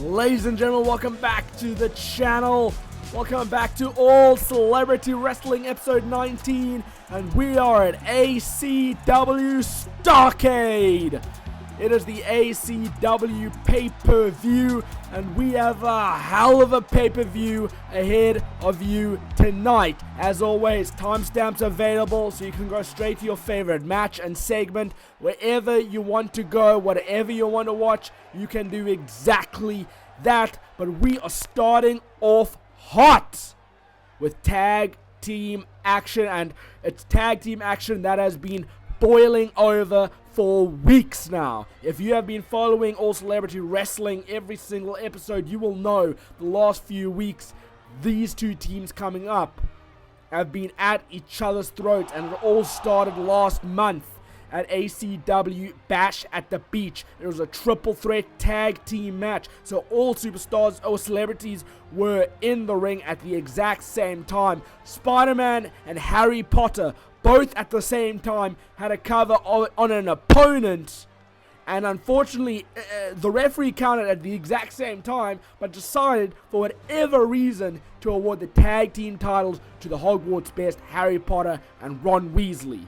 Ladies and gentlemen, welcome back to the channel. Welcome back to All Celebrity Wrestling episode 19. And we are at ACW Starrcade. It is the ACW pay-per-view, and we have a hell of a pay-per-view ahead of you tonight. As always, timestamps available, so you can go straight to your favorite match and segment. Wherever you want to go, whatever you want to watch, you can do exactly that. But we are starting off hot with tag team action, and it's tag team action that has been boiling over for weeks now. If you have been following All Celebrity Wrestling every single episode, you will know the last few weeks these two teams coming up have been at each other's throats, and it all started last month at ACW Bash at the Beach. It was a triple threat tag team match, so all superstars or celebrities were in the ring at the exact same time. Spider-Man and Harry Potter both at the same time had a cover on an opponent, and unfortunately the referee counted at the exact same time, but decided for whatever reason to award the tag team titles to the Hogwarts best Harry Potter and Ron Weasley.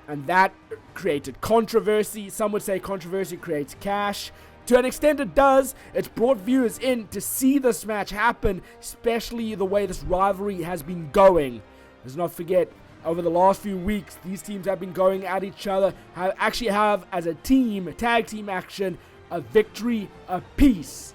And that created controversy. Some would say controversy creates cash. To an extent it does. It's brought viewers in to see this match happen, especially the way this rivalry has been going. Let's not forget, over the last few weeks, these teams have been going at each other, have as a team, tag team action, a victory apiece.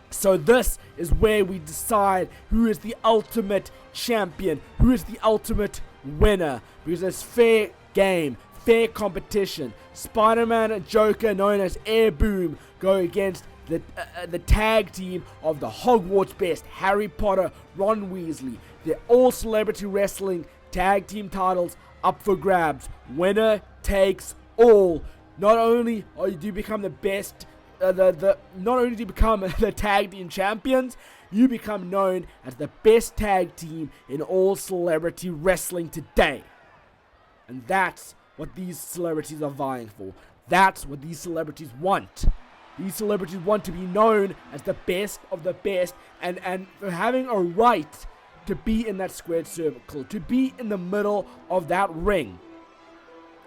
So this is where we decide who is the ultimate champion, who is the ultimate winner, because it's fair game, fair competition. Spider-Man and Joker, known as Air Boom, go against the tag team of the Hogwarts best Harry Potter, Ron Weasley. They're All Celebrity Wrestling tag team titles up for grabs. Winner takes all. Not only do you become the best, not only do you become the tag team champions, you become known as the best tag team in all celebrity wrestling today. And that's what these celebrities are vying for. That's what these celebrities want. These celebrities want to be known as the best of the best, and for having a right to be in that squared circle, to be in the middle of that ring.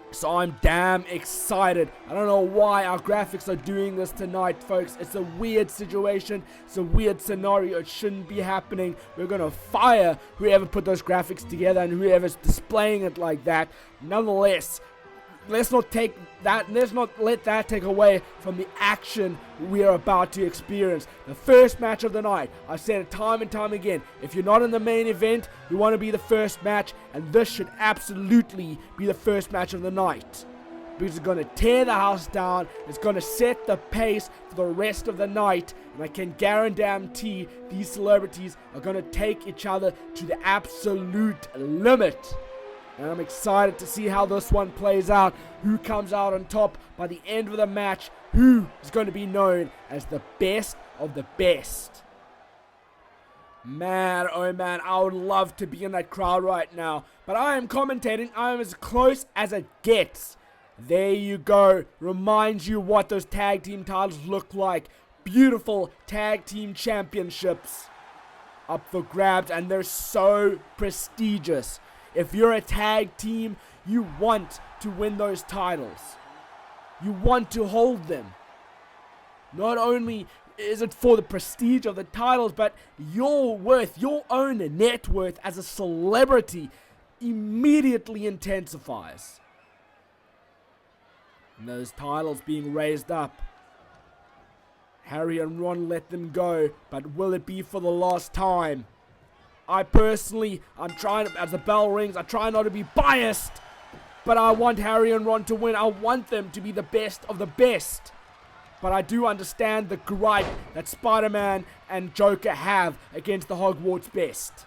So I'm damn excited. I don't know why our graphics are doing this tonight, folks. It's a weird situation. It's a weird scenario. It shouldn't be happening. We're gonna fire whoever put those graphics together and whoever's displaying it like that. Nonetheless, let's not let that take away from the action we are about to experience. The first match of the night. I've said it time and time again. If you're not in the main event, you want to be the first match, and this should absolutely be the first match of the night. Because it's going to tear the house down. It's going to set the pace for the rest of the night. And I can guarantee these celebrities are going to take each other to the absolute limit. And I'm excited to see how this one plays out. Who comes out on top by the end of the match? Who is going to be known as the best of the best? Man, oh man, I would love to be in that crowd right now. But I am commentating. I am as close as it gets. There you go. Reminds you what those tag team titles look like. Beautiful tag team championships up for grabs. And they're so prestigious. If you're a tag team, you want to win those titles. You want to hold them. Not only is it for the prestige of the titles, but your worth, your own net worth as a celebrity immediately intensifies. And those titles being raised up. Harry and Ron let them go, but will it be for the last time? I personally, I'm trying, as the bell rings, I try not to be biased, but I want Harry and Ron to win. I want them to be the best of the best. But I do understand the gripe that Spider-Man and Joker have against the Hogwarts best.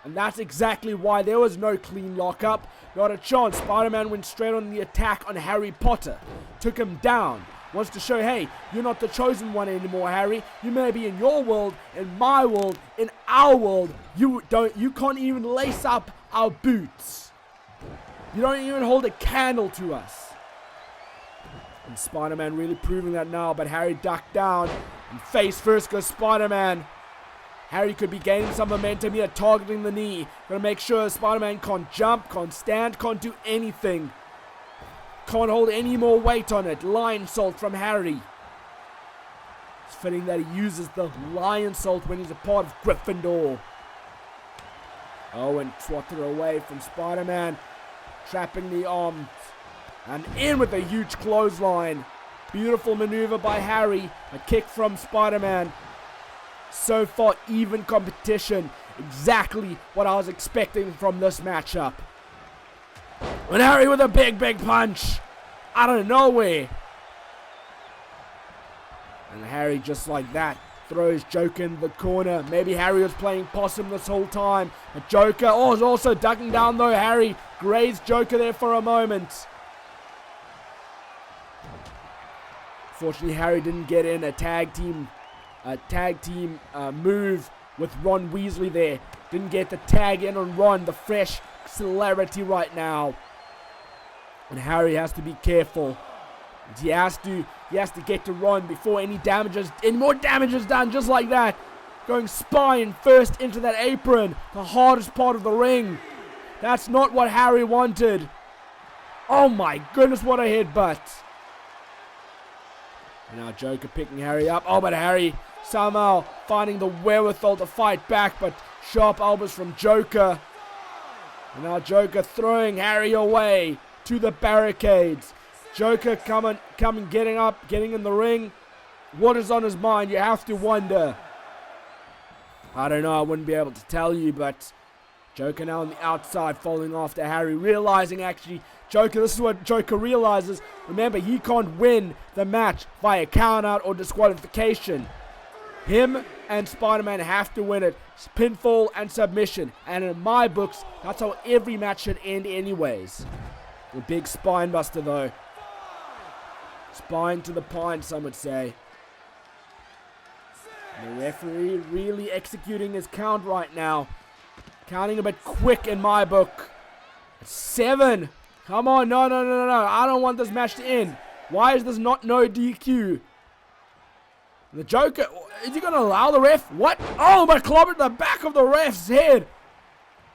And that's exactly why there was no clean lockup. Not a chance. Spider-Man went straight on the attack on Harry Potter. Took him down. Wants to show, hey, you're not the chosen one anymore, Harry. You may be in your world, in my world, in our world. You can't even lace up our boots. You don't even hold a candle to us. And Spider-Man really proving that now, but Harry ducked down. And face first goes Spider-Man. Harry could be gaining some momentum here, targeting the knee. Gonna make sure Spider-Man can't jump, can't stand, can't do anything. Can't hold any more weight on it. Lion Salt from Harry. It's fitting that he uses the Lion Salt when he's a part of Gryffindor. Oh, and swatted away from Spider-Man. Trapping the arms. And in with a huge clothesline. Beautiful maneuver by Harry. A kick from Spider-Man. So far, even competition. Exactly what I was expecting from this matchup. And Harry with a big punch. Out of nowhere. And Harry just like that throws Joker in the corner. Maybe Harry was playing possum this whole time. But Joker, oh, is also ducking down though. Harry grazed Joker there for a moment. Fortunately, Harry didn't get in a tag team move with Ron Weasley there. Didn't get the tag in on Ron, the fresh celebrity right now. And Harry has to be careful. He has to get to Ron before any more damage is done, just like that. Going spine first into that apron, the hardest part of the ring. That's not what Harry wanted. Oh my goodness, what a headbutt. And now Joker picking Harry up. Oh, but Harry somehow finding the wherewithal to fight back, but sharp elbows from Joker. And now Joker throwing Harry away to the barricades. Joker coming, getting up, getting in the ring. What is on his mind? You have to wonder. I don't know, I wouldn't be able to tell you, but Joker now on the outside following after Harry, realizing actually, this is what Joker realizes. Remember, he can't win the match via count-out or disqualification. Him and Spider-Man have to win it. Pinfall and submission. And in my books, that's how every match should end anyways. A big spine buster though. Spine to the pine, some would say. And the referee really executing his count right now. Counting a bit quick in my book. 7. Come on, no. I don't want this match to end. Why is this not no DQ? The Joker, is he going to allow the ref? What? Oh, but clobbered the back of the ref's head.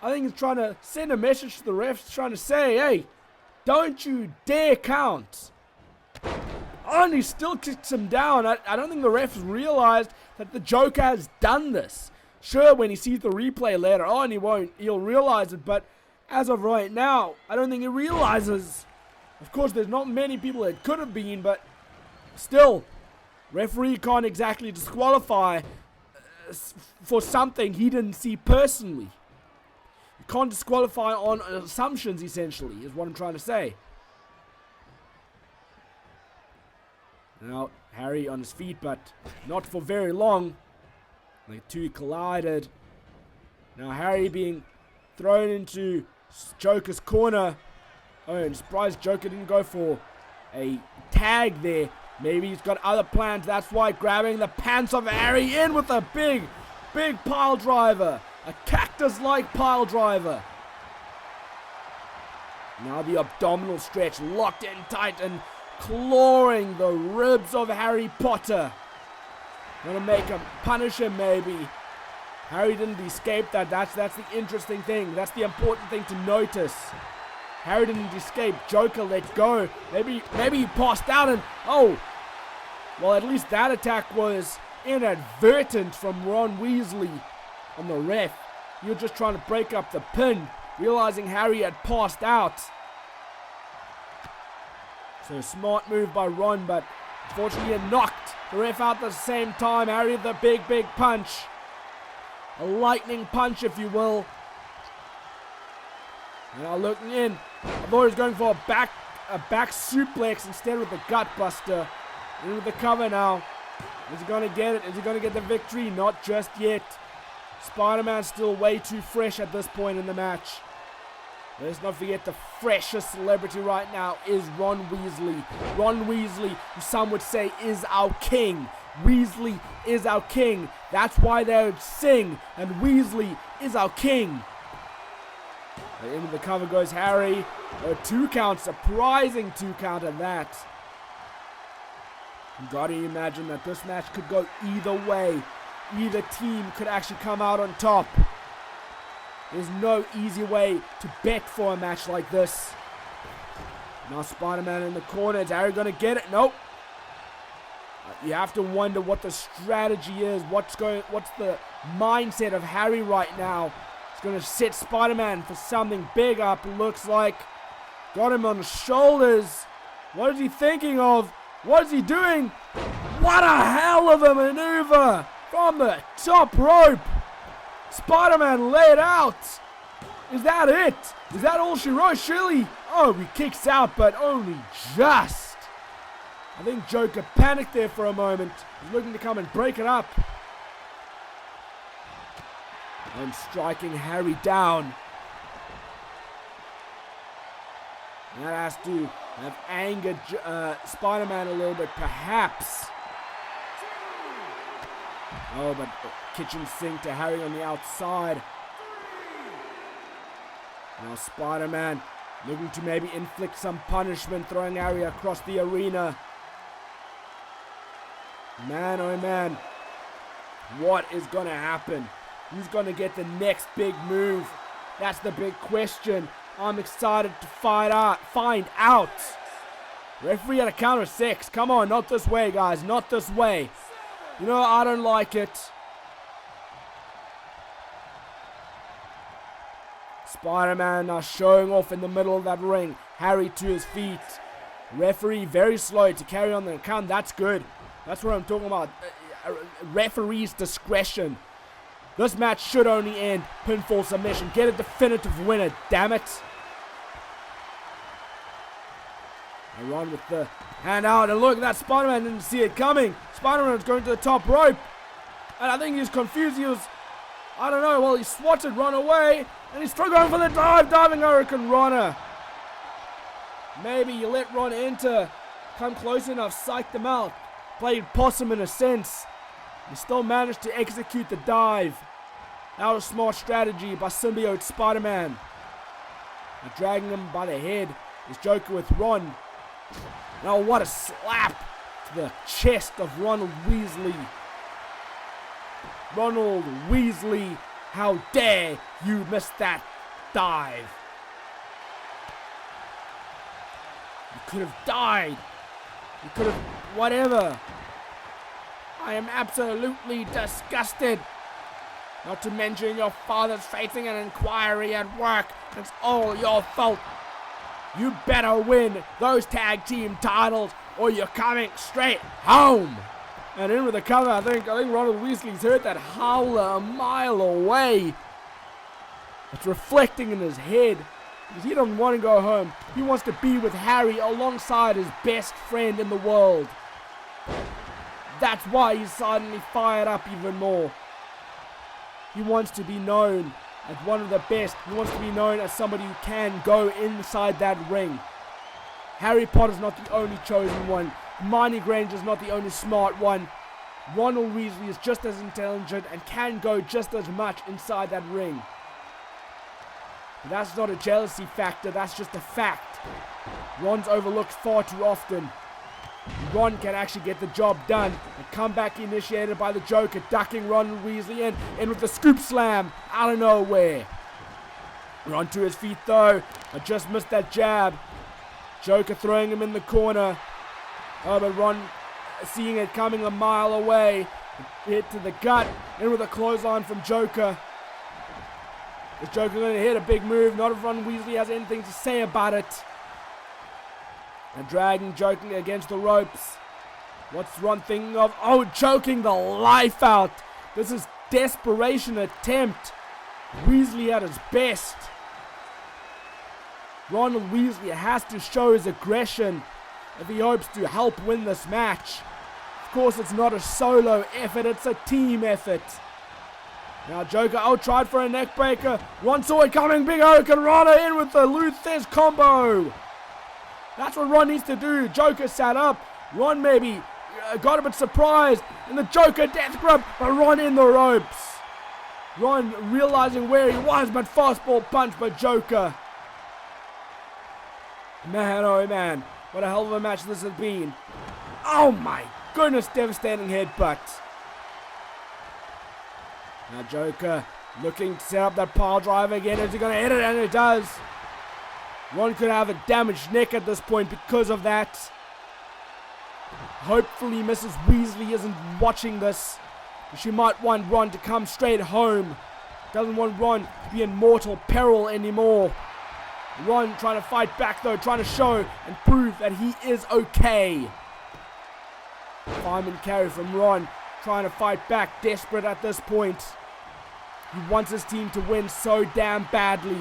I think he's trying to send a message to the refs, trying to say, hey, don't you dare count. Oh, and he still kicks him down. I don't think the refs realized that the Joker has done this. Sure, when he sees the replay later on, he'll realize it, but as of right now, I don't think he realizes. Of course, there's not many people that could have been, but still, referee can't exactly disqualify for something he didn't see personally. You can't disqualify on assumptions, essentially, is what I'm trying to say. Now, Harry on his feet, but not for very long. The two collided. Now, Harry being thrown into Joker's corner. Oh, and surprised Joker didn't go for a tag there. Maybe he's got other plans. That's why grabbing the pants of Harry in with a big pile driver. A cactus-like pile driver. Now the abdominal stretch locked in tight and clawing the ribs of Harry Potter. Gonna make him, punish him maybe. Harry didn't escape that. That's the interesting thing. That's the important thing to notice. Harry didn't escape. Joker let go. Maybe he passed out and oh. Well, at least that attack was inadvertent from Ron Weasley on the ref. You're just trying to break up the pin, realizing Harry had passed out. So smart move by Ron, but unfortunately it knocked the ref out at the same time. Harry with a big punch. A lightning punch, if you will. Now looking in. I thought he was going for a back suplex instead with the gut buster. Into the cover now. Is he going to get it? Is he going to get the victory? Not just yet. Spider-Man's still way too fresh at this point in the match. Let's not forget the freshest celebrity right now is Ron Weasley. Ron Weasley, who some would say is our king. Weasley is our king. That's why they would sing. And Weasley is our king. Into the cover goes Harry. A 2 count, surprising 2 count at that. You gotta imagine that this match could go either way. Either team could actually come out on top. There's no easy way to bet for a match like this. Now Spider-Man in the corner. Is Harry gonna get it? Nope. You have to wonder what the strategy is. What's the mindset of Harry right now? He's gonna set Spider-Man for something big up. Looks like got him on the shoulders. What is he thinking of? What is he doing? What a hell of a maneuver from the top rope. Spider-Man laid out. Is that it? Is that all she wrote? Surely. Oh, he kicks out, but only just. I think Joker panicked there for a moment. He's looking to come and break it up. And striking Harry down. That has to have angered Spider-Man a little bit, perhaps. Oh, but kitchen sink to Harry on the outside. Now Spider-Man looking to maybe inflict some punishment, throwing Harry across the arena. Man, oh man. What is going to happen? Who's going to get the next big move? That's the big question. I'm excited to find out. Referee at a count of 6. Come on, not this way, guys. Not this way. You know, I don't like it. Spider-Man now showing off in the middle of that ring. Harry to his feet. Referee very slow to carry on the count. That's good. That's what I'm talking about. Referee's discretion. This match should only end pinfall submission. Get a definitive winner, damn it. I run with the hand out, and look, that Spider-Man didn't see it coming. Spider-Man was going to the top rope, and I think he was confused. He was, I don't know, well, he swatted, run away, and he's still going for the diving Hurricane Runner. Maybe you let Ron enter, come close enough, psych them out. Played possum in a sense. He still managed to execute the dive. That was a smart strategy by symbiote Spider-Man. Now dragging him by the head is Joker with Ron. Now what a slap to the chest of Ronald Weasley. Ronald Weasley, how dare you miss that dive. You could have died. You could have whatever. I am absolutely disgusted. Not to mention your father's facing an inquiry at work. It's all your fault. You better win those tag team titles or you're coming straight home. And in with the cover, I think Ronald Weasley's heard that howler a mile away. It's reflecting in his head. Because he doesn't want to go home. He wants to be with Harry alongside his best friend in the world. That's why he's suddenly fired up even more. He wants to be known as one of the best. He wants to be known as somebody who can go inside that ring. Harry Potter's not the only chosen one. Hermione Granger's not the only smart one. Ronald Weasley is just as intelligent and can go just as much inside that ring. But that's not a jealousy factor, that's just a fact. Ron's overlooked far too often. Ron can actually get the job done. A comeback initiated by the Joker, ducking Ron Weasley in with the scoop slam out of nowhere. Ron to his feet though. I just missed that jab. Joker throwing him in the corner. Oh, but Ron seeing it coming a mile away. Hit to the gut. In with a clothesline from Joker. Is Joker going to hit a big move? Not if Ron Weasley has anything to say about it. And dragging Joker against the ropes. What's Ron thinking of? Oh, choking the life out. This is desperation attempt. Weasley at his best. Ronald Weasley has to show his aggression if he hopes to help win this match. Of course, it's not a solo effort, it's a team effort. Now Joker tried for a neck breaker. Ron saw it coming. Big Hurricane Runner in with the Luthez combo. That's what Ron needs to do. Joker sat up. Ron maybe got a bit surprised. And the Joker death grip. But Ron in the ropes. Ron realizing where he was. But fastball punch by Joker. Man, oh man. What a hell of a match this has been. Oh my goodness, devastating headbutt. Now Joker looking to set up that pile driver again. Is he going to hit it? And it does. Ron could have a damaged neck at this point because of that. Hopefully Mrs. Weasley isn't watching this. She might want Ron to come straight home. Doesn't want Ron to be in mortal peril anymore. Ron trying to fight back though, trying to show and prove that he is okay. Fireman carry from Ron, trying to fight back, desperate at this point. He wants his team to win so damn badly.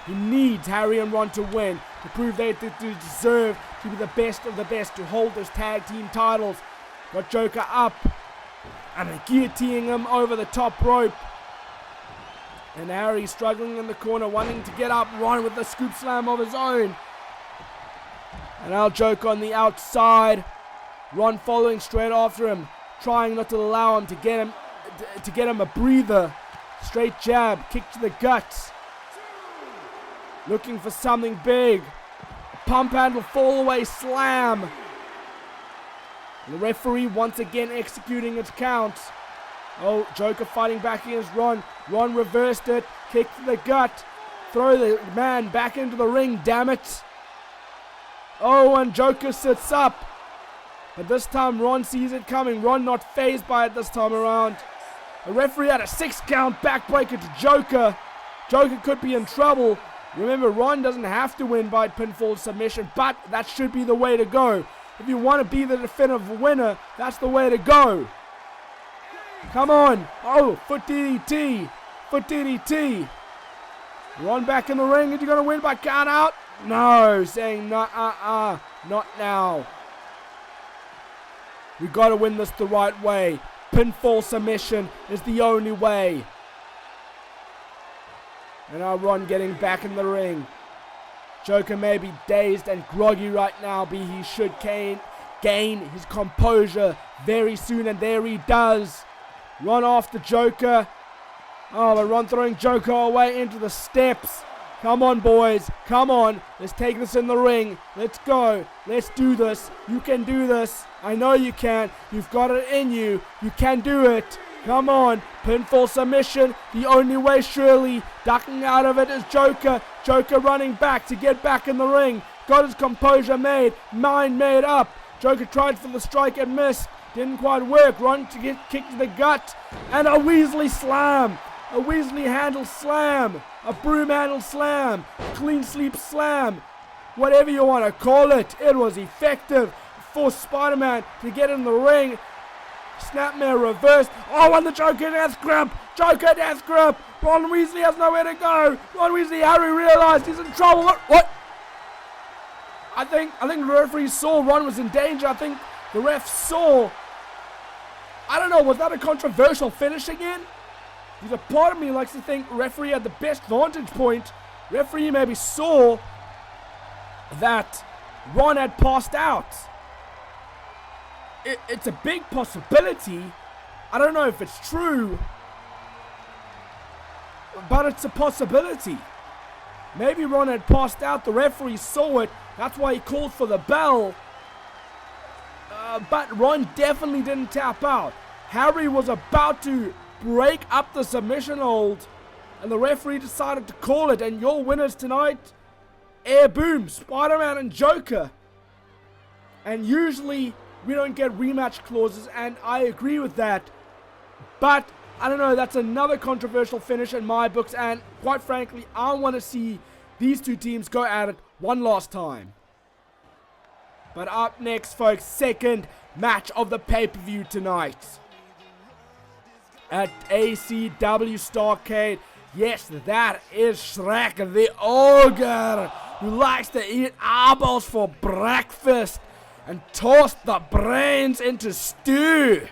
He needs Harry and Ron to win, to prove they deserve to be the best of the best, to hold those tag team titles. Got Joker up, and guillotining him over the top rope. And Harry struggling in the corner, wanting to get up. Ron with the scoop slam of his own. And now Joker on the outside. Ron following straight after him, trying not to allow him to get him a breather. Straight jab, kick to the gut. Looking for something big. Pump handle, fall away slam. The referee once again executing its count. Oh, Joker fighting back against Ron. Ron reversed it. Kick to the gut. Throw the man back into the ring, damn it. Oh, and Joker sits up. But this time Ron sees it coming. Ron not fazed by it this time around. The referee had a 6 count backbreaker to Joker. Joker could be in trouble. Remember, Ron doesn't have to win by pinfall submission, but that should be the way to go. If you want to be the definitive winner, that's the way to go. Come on. Oh, foot DDT. Foot DDT. Ron back in the ring. Is he going to win by count out? No. Saying not now. We got to win this the right way. Pinfall submission is the only way. And now Ron getting back in the ring. Joker may be dazed and groggy right now, but he should gain his composure very soon, and there he does. Ron after Joker. Oh, but Ron throwing Joker away into the steps. Come on, boys. Come on. Let's take this in the ring. Let's go. Let's do this. You can do this. I know you can. You've got it in you. You can do it. Come on. Pinfall submission. The only way, surely. Ducking out of it is Joker. Joker running back to get back in the ring. Got his composure made. Mind made up. Joker tried for the strike and missed. Didn't quite work. Ron to get kicked to the gut. And a Weasley slam. A Weasley handle slam. A broom handle slam. Clean sleep slam. Whatever you want to call it. It was effective. Forced Spider-Man to get in the ring. Snapmare reversed. Oh, and the Joker death grip. Joker death grip. Ron Weasley has nowhere to go. Ron Weasley, Harry realized he's in trouble. What? I think the referee saw Ron was in danger. I think the ref saw. I don't know. Was that a controversial finish again? Because a part of me likes to think referee had the best vantage point. Referee maybe saw that Ron had passed out. It's a big possibility. I don't know if it's true, but it's a possibility. Maybe Ron had passed out. The referee saw it. That's why he called for the bell. But Ron definitely didn't tap out. Harry was about to break up the submission hold, and the referee decided to call it. And your winners tonight, Air Boom, Spider-Man and Joker. And usually we don't get rematch clauses, and I agree with that. But I don't know, that's another controversial finish in my books, and quite frankly, I want to see these two teams go at it one last time. But up next, folks, second match of the pay-per-view tonight. At ACW Starrcade, yes, that is Shrek the Ogre, who likes to eat eyeballs for breakfast and toss the brains into stew,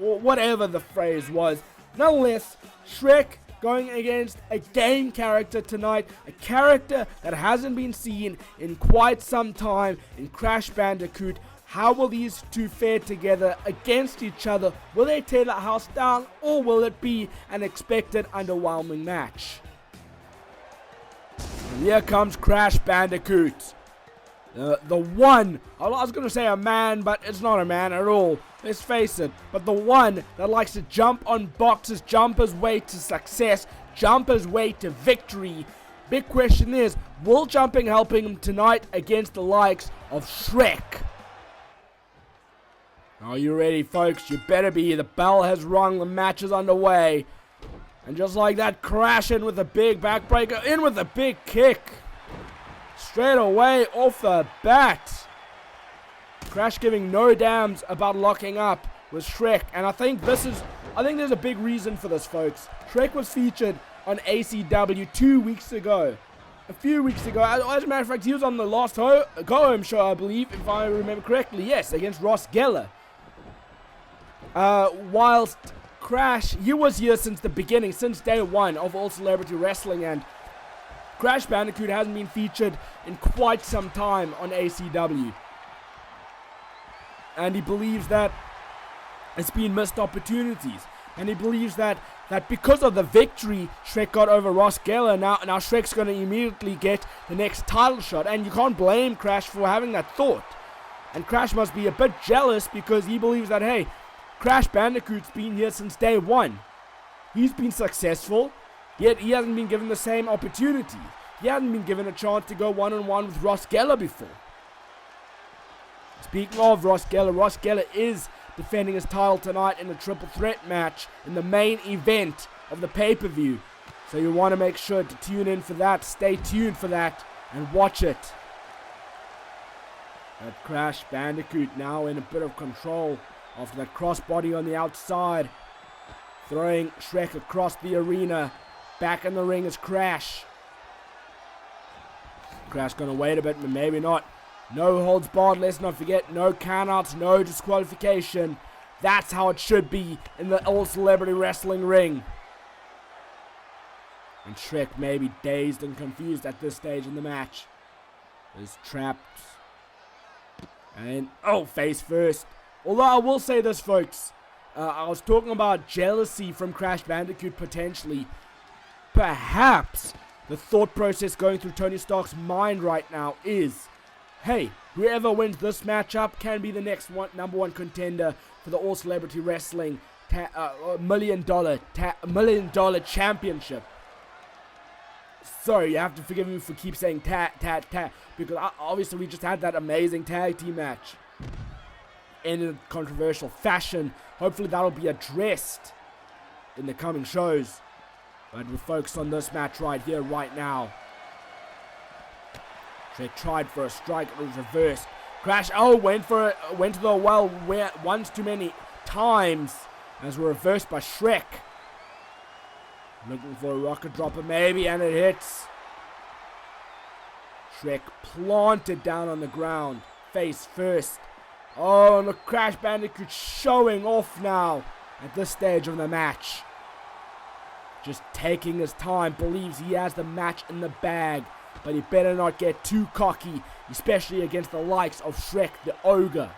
or whatever the phrase was. Nonetheless, Shrek going against a game character tonight, a character that hasn't been seen in quite some time in Crash Bandicoot. How will these two fare together against each other? Will they tear the house down, or will it be an expected underwhelming match? And here comes Crash Bandicoot. The one, I was going to say a man, but it's not a man at all. Let's face it. But the one that likes to jump on boxes, jump his way to success, jump his way to victory. Big question is, will jumping helping him tonight against the likes of Shrek? Are you ready, folks? You better be. The bell has rung. The match is underway. And just like that, Crash in with a big backbreaker, in with a big kick. Straight away off the bat. Crash giving no damns about locking up with Shrek. And I think there's a big reason for this, folks. Shrek was featured on ACW 2 weeks ago. A few weeks ago. As a matter of fact, he was on the last Go Home show, I believe, if I remember correctly. Yes, against Ross Geller. Whilst Crash, he was here since the beginning, since day one of All Celebrity Wrestling, and Crash Bandicoot hasn't been featured in quite some time on ACW. And he believes that it's been missed opportunities. And he believes that because of the victory Shrek got over Ross Geller, now Shrek's going to immediately get the next title shot. And you can't blame Crash for having that thought. And Crash must be a bit jealous because he believes that, hey, Crash Bandicoot's been here since day one. He's been successful, yet he hasn't been given the same opportunity. He hasn't been given a chance to go one-on-one with Ross Geller before. Speaking of Ross Geller is defending his title tonight in a triple threat match in the main event of the pay-per-view. So you want to make sure to tune in for that, stay tuned for that, and watch it. That Crash Bandicoot now in a bit of control after that crossbody on the outside. Throwing Shrek across the arena. Back in the ring is Crash. Crash gonna wait a bit, but maybe not. No holds barred, let's not forget. No countouts, no disqualification. That's how it should be in the All Celebrity Wrestling ring. And Shrek may be dazed and confused at this stage in the match. Is trapped. And, face first. Although I will say this, folks. I was talking about jealousy from Crash Bandicoot potentially. Perhaps the thought process going through Tony Stark's mind right now is, hey, whoever wins this matchup can be the next number one contender for the All Celebrity Wrestling $1 million championship. Sorry, you have to forgive me for keep saying tag, because obviously we just had that amazing tag team match in a controversial fashion. Hopefully that'll be addressed in the coming shows. But we're focused on this match right here, right now. Shrek tried for a strike, it was reversed. Crash, went to the well once too many times, as were reversed by Shrek. Looking for a rocket dropper maybe, and it hits. Shrek planted down on the ground, face first. Oh, and the Crash Bandicoot showing off now at this stage of the match. Just taking his time, believes he has the match in the bag. But he better not get too cocky, especially against the likes of Shrek the Ogre.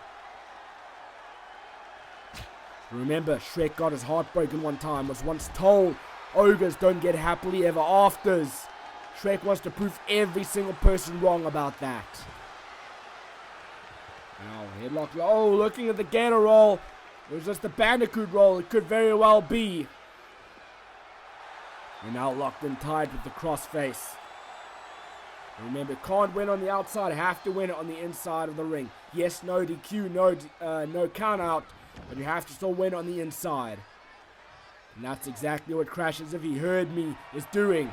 Remember, Shrek got his heart broken one time, was once told ogres don't get happily ever afters. Shrek wants to prove every single person wrong about that. Now, headlock. Looking at the Gator roll. It was just the Bandicoot roll. It could very well be. And now locked in tight with the crossface. Remember, can't win on the outside. Have to win it on the inside of the ring. Yes, no DQ, no count out. But you have to still win on the inside. And that's exactly what Crash, as if he heard me, is doing.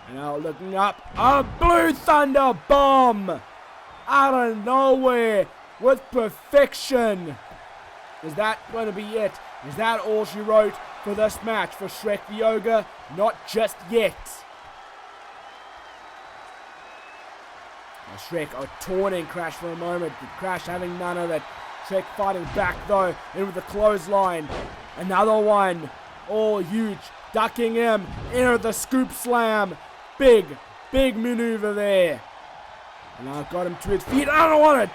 And now looking up. A Blue Thunder Bomb! Out of nowhere with perfection. Is that going to be it? Is that all she wrote for this match for Shrek the Ogre? Not just yet. Now Shrek taunting Crash for a moment, but Crash having none of it. Shrek fighting back though, in with the clothesline. Another one, all huge, ducking him, in with the scoop slam. Big maneuver there. And I got him to his feet. I don't want it.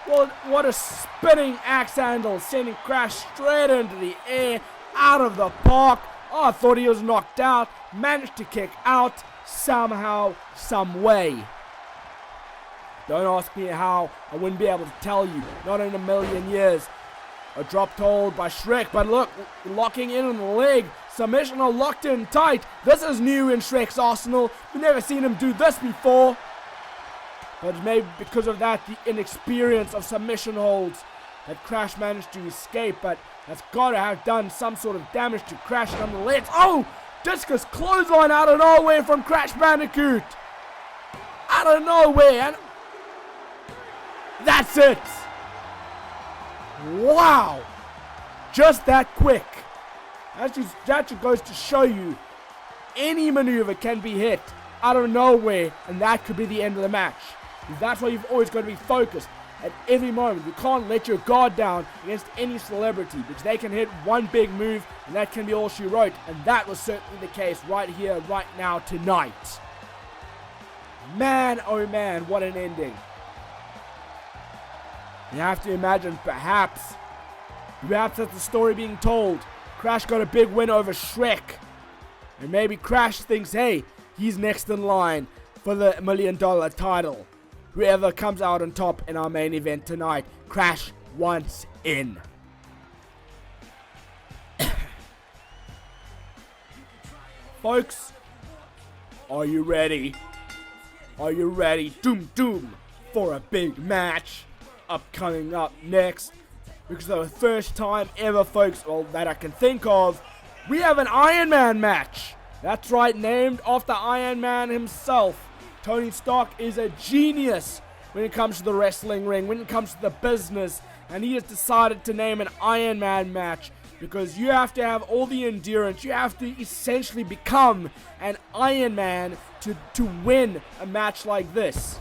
Well, what a spinning axe handle, sending Crash straight into the air, out of the park. I thought he was knocked out. Managed to kick out somehow, some way. Don't ask me how. I wouldn't be able to tell you. Not in a million years. A dropped hold by Shrek, but look, locking in on the leg. Submission hold locked in tight. This is new in Shrek's arsenal. We've never seen him do this before. But maybe because of that, the inexperience of submission holds, that Crash managed to escape, but that's got to have done some sort of damage to Crash nonetheless. Oh! Discus clothesline out of nowhere from Crash Bandicoot. Out of nowhere, and that's it. Wow! Just that quick. That just goes to show you, any maneuver can be hit out of nowhere, and that could be the end of the match. That's why you've always got to be focused at every moment. You can't let your guard down against any celebrity, because they can hit one big move, and that can be all she wrote. And that was certainly the case right here, right now, tonight. Man, oh man, what an ending. You have to imagine, perhaps that's the story being told. Crash got a big win over Shrek. And maybe Crash thinks, hey, he's next in line for the $1 million title. Whoever comes out on top in our main event tonight, Crash wants in. Folks, are you ready? Are you ready? Doom, doom, for a big match coming up next. Because for the first time ever, folks, well, that I can think of, we have an Iron Man match. That's right, named after Iron Man himself. Tony Stark is a genius when it comes to the wrestling ring, when it comes to the business, and he has decided to name an Iron Man match because you have to have all the endurance. You have to essentially become an Iron Man to win a match like this.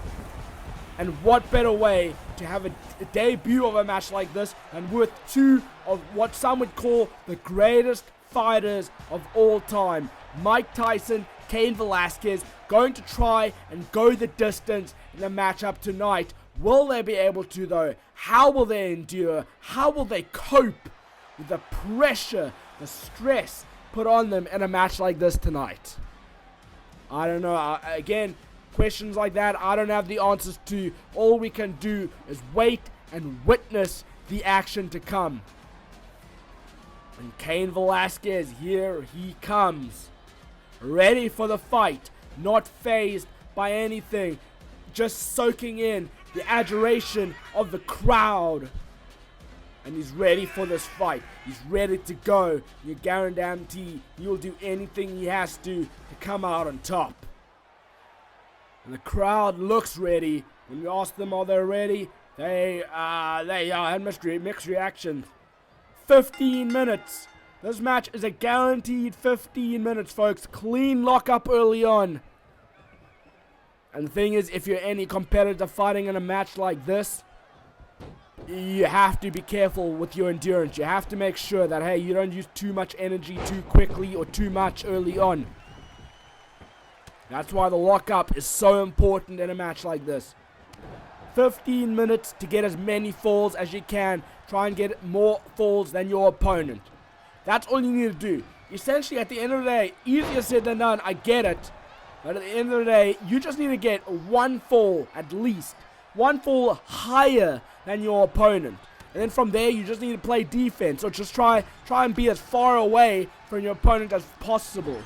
And what better way to have a debut of a match like this than with two of what some would call the greatest fighters of all time. Mike Tyson, Cain Velasquez, going to try and go the distance in the matchup tonight. Will they be able to, though? How will they endure? How will they cope with the pressure, the stress put on them in a match like this tonight? I don't know. Again, questions like that, I don't have the answers to. All we can do is wait and witness the action to come. And Cain Velasquez, here he comes. Ready for the fight. Not fazed by anything. Just soaking in the adoration of the crowd. And he's ready for this fight. He's ready to go. You guarantee he'll do anything he has to come out on top. And the crowd looks ready. When we ask them are they ready, they had mixed reaction. 15 minutes. This match is a guaranteed 15 minutes, folks. Clean lockup early on. And the thing is, if you're any competitor fighting in a match like this, you have to be careful with your endurance. You have to make sure that, hey, you don't use too much energy too quickly or too much early on. That's why the lockup is so important in a match like this. 15 minutes to get as many falls as you can. Try and get more falls than your opponent. That's all you need to do. Essentially, at the end of the day, easier said than done, I get it. But at the end of the day, you just need to get one fall at least. One fall higher than your opponent. And then from there, you just need to play defense. Or just try and be as far away from your opponent as possible.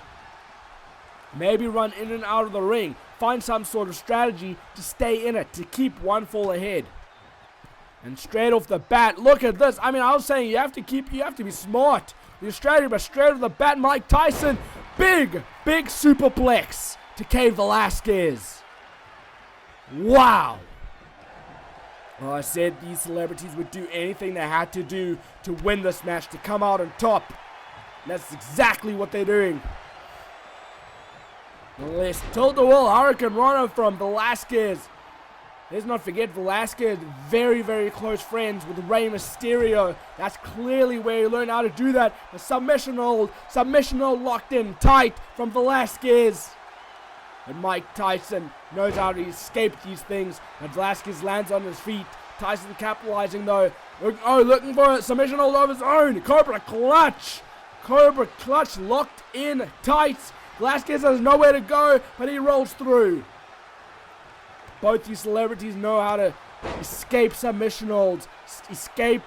Maybe run in and out of the ring. Find some sort of strategy to stay in it. To keep one fall ahead. And straight off the bat, look at this. I mean, I was saying you have to be smart. The strategy, but straight off the bat, Mike Tyson, big superplex to Cain Velasquez. Wow. Well, I said these celebrities would do anything they had to do to win this match, to come out on top. And that's exactly what they're doing. Let's tilt-a-whirl Hurricane Rana from Velasquez. Let's not forget Velasquez, very, very close friends with Rey Mysterio. That's clearly where he learned how to do that. A submission hold locked in tight from Velasquez. And Mike Tyson knows how to escape these things. And Velasquez lands on his feet. Tyson capitalizing though. Looking for a submission hold of his own. Cobra clutch locked in tight. Velasquez has nowhere to go, but he rolls through. Both these celebrities know how to escape submission holds, escape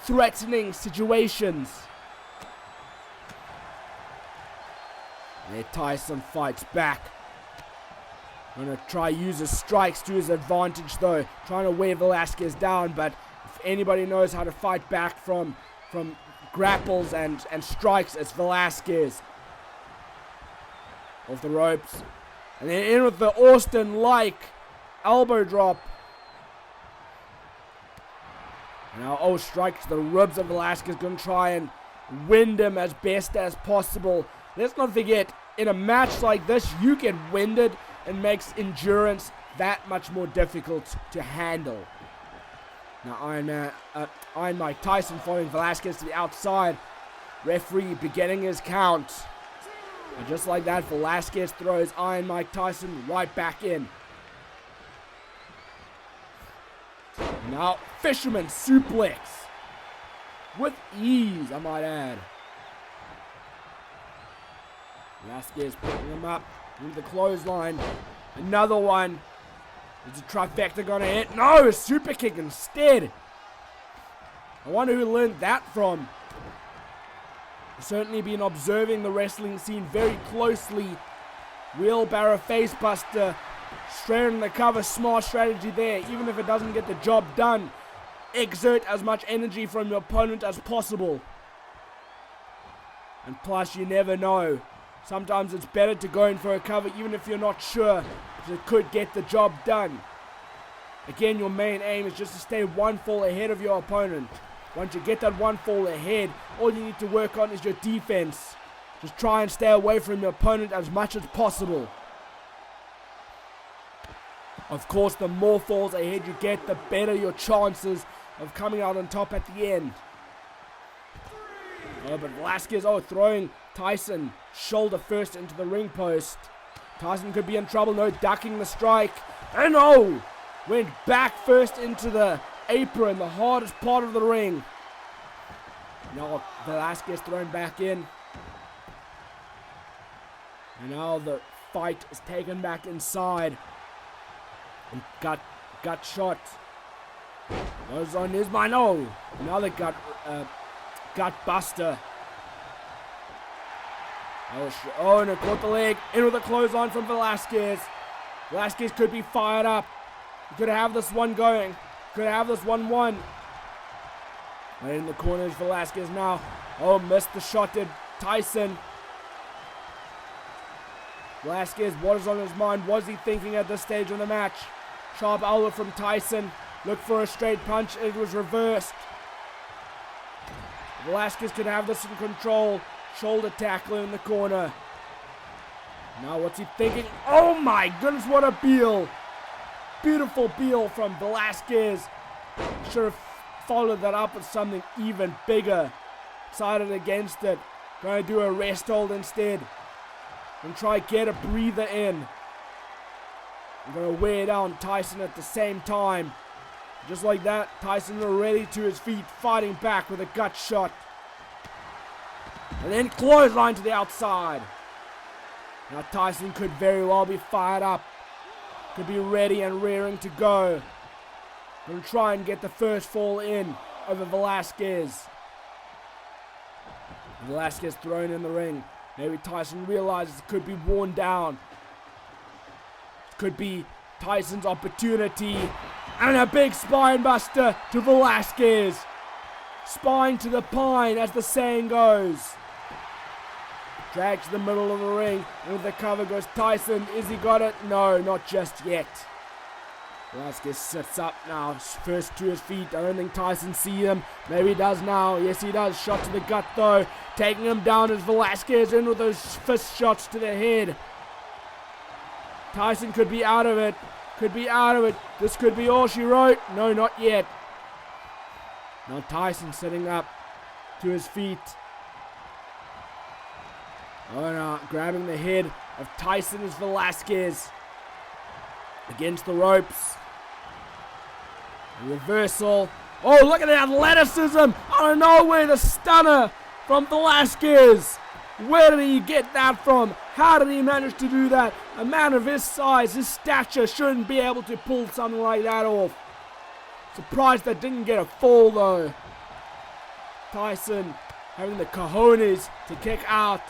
threatening situations. There, Tyson fights back. Gonna try use his strikes to his advantage though, trying to wear Velasquez down, but if anybody knows how to fight back from grapples and strikes, it's Velasquez. Off the ropes. And then in with the Austin-like elbow drop. Now, strike to the ribs of Velasquez. Gonna try and wind him as best as possible. Let's not forget, in a match like this, you get winded and makes endurance that much more difficult to handle. Now, Iron Mike Tyson following Velasquez to the outside. Referee beginning his count. And just like that, Velasquez throws Iron Mike Tyson right back in. Now, fisherman suplex. With ease, I might add. Velasquez picking him up into the clothesline. Another one. Is a trifecta gonna hit? No, a super kick instead. I wonder who learned that from. I've certainly been observing the wrestling scene very closely. Wheelbarrow facebuster. Straight in the cover, smart strategy there. Even if it doesn't get the job done, exert as much energy from your opponent as possible. And plus, you never know. Sometimes it's better to go in for a cover even if you're not sure, because it could get the job done. Again, your main aim is just to stay one fall ahead of your opponent. Once you get that one fall ahead, all you need to work on is your defense. Just try and stay away from your opponent as much as possible. Of course, the more falls ahead you get, the better your chances of coming out on top at the end. But Velasquez, throwing Tyson shoulder first into the ring post. Tyson could be in trouble, no, ducking the strike. And went back first into the apron, the hardest part of the ring. Now Velasquez thrown back in. And now the fight is taken back inside. And gut shot. Goes on his mind. Another gut buster. And it caught the leg. In with a clothesline from Velasquez. Velasquez could be fired up. He could have this one going. Could have this 1-1. Right in the corner is Velasquez now. Missed the shot, did Tyson. Velasquez, what is on his mind? Was he thinking at this stage of the match? Sharp elbow from Tyson. Looked for a straight punch. It was reversed. Velasquez could have this in control. Shoulder tackler in the corner. Now what's he thinking? Oh my goodness, what a peel. Beautiful peel from Velasquez. Should have followed that up with something even bigger. Decided against it. Going to do a rest hold instead. And try get a breather in. I'm going to wear down Tyson at the same time. Just like that, Tyson already to his feet, fighting back with a gut shot. And then clothesline to the outside. Now Tyson could very well be fired up. Could be ready and rearing to go. Gonna try and get the first fall in over Velasquez. Velasquez thrown in the ring. Maybe Tyson realizes it could be worn down. It could be Tyson's opportunity. And a big spine buster to Velasquez. Spine to the pine, as the saying goes. Drag to the middle of the ring. And with the cover goes Tyson. Is he got it? No, not just yet. Velasquez sits up now. First to his feet. I don't think Tyson sees him. Maybe he does now. Yes, he does. Shot to the gut though. Taking him down as Velasquez in with those fist shots to the head. Tyson could be out of it. Could be out of it. This could be all she wrote. No, not yet. Now Tyson sitting up to his feet. No, grabbing the head of Tyson is Velasquez. Against the ropes. A reversal. Look at the athleticism. Out of nowhere, the stunner from Velasquez. Where did he get that from? How did he manage to do that? A man of his size, his stature, shouldn't be able to pull something like that off. Surprised that didn't get a fall though. Tyson having the cojones to kick out.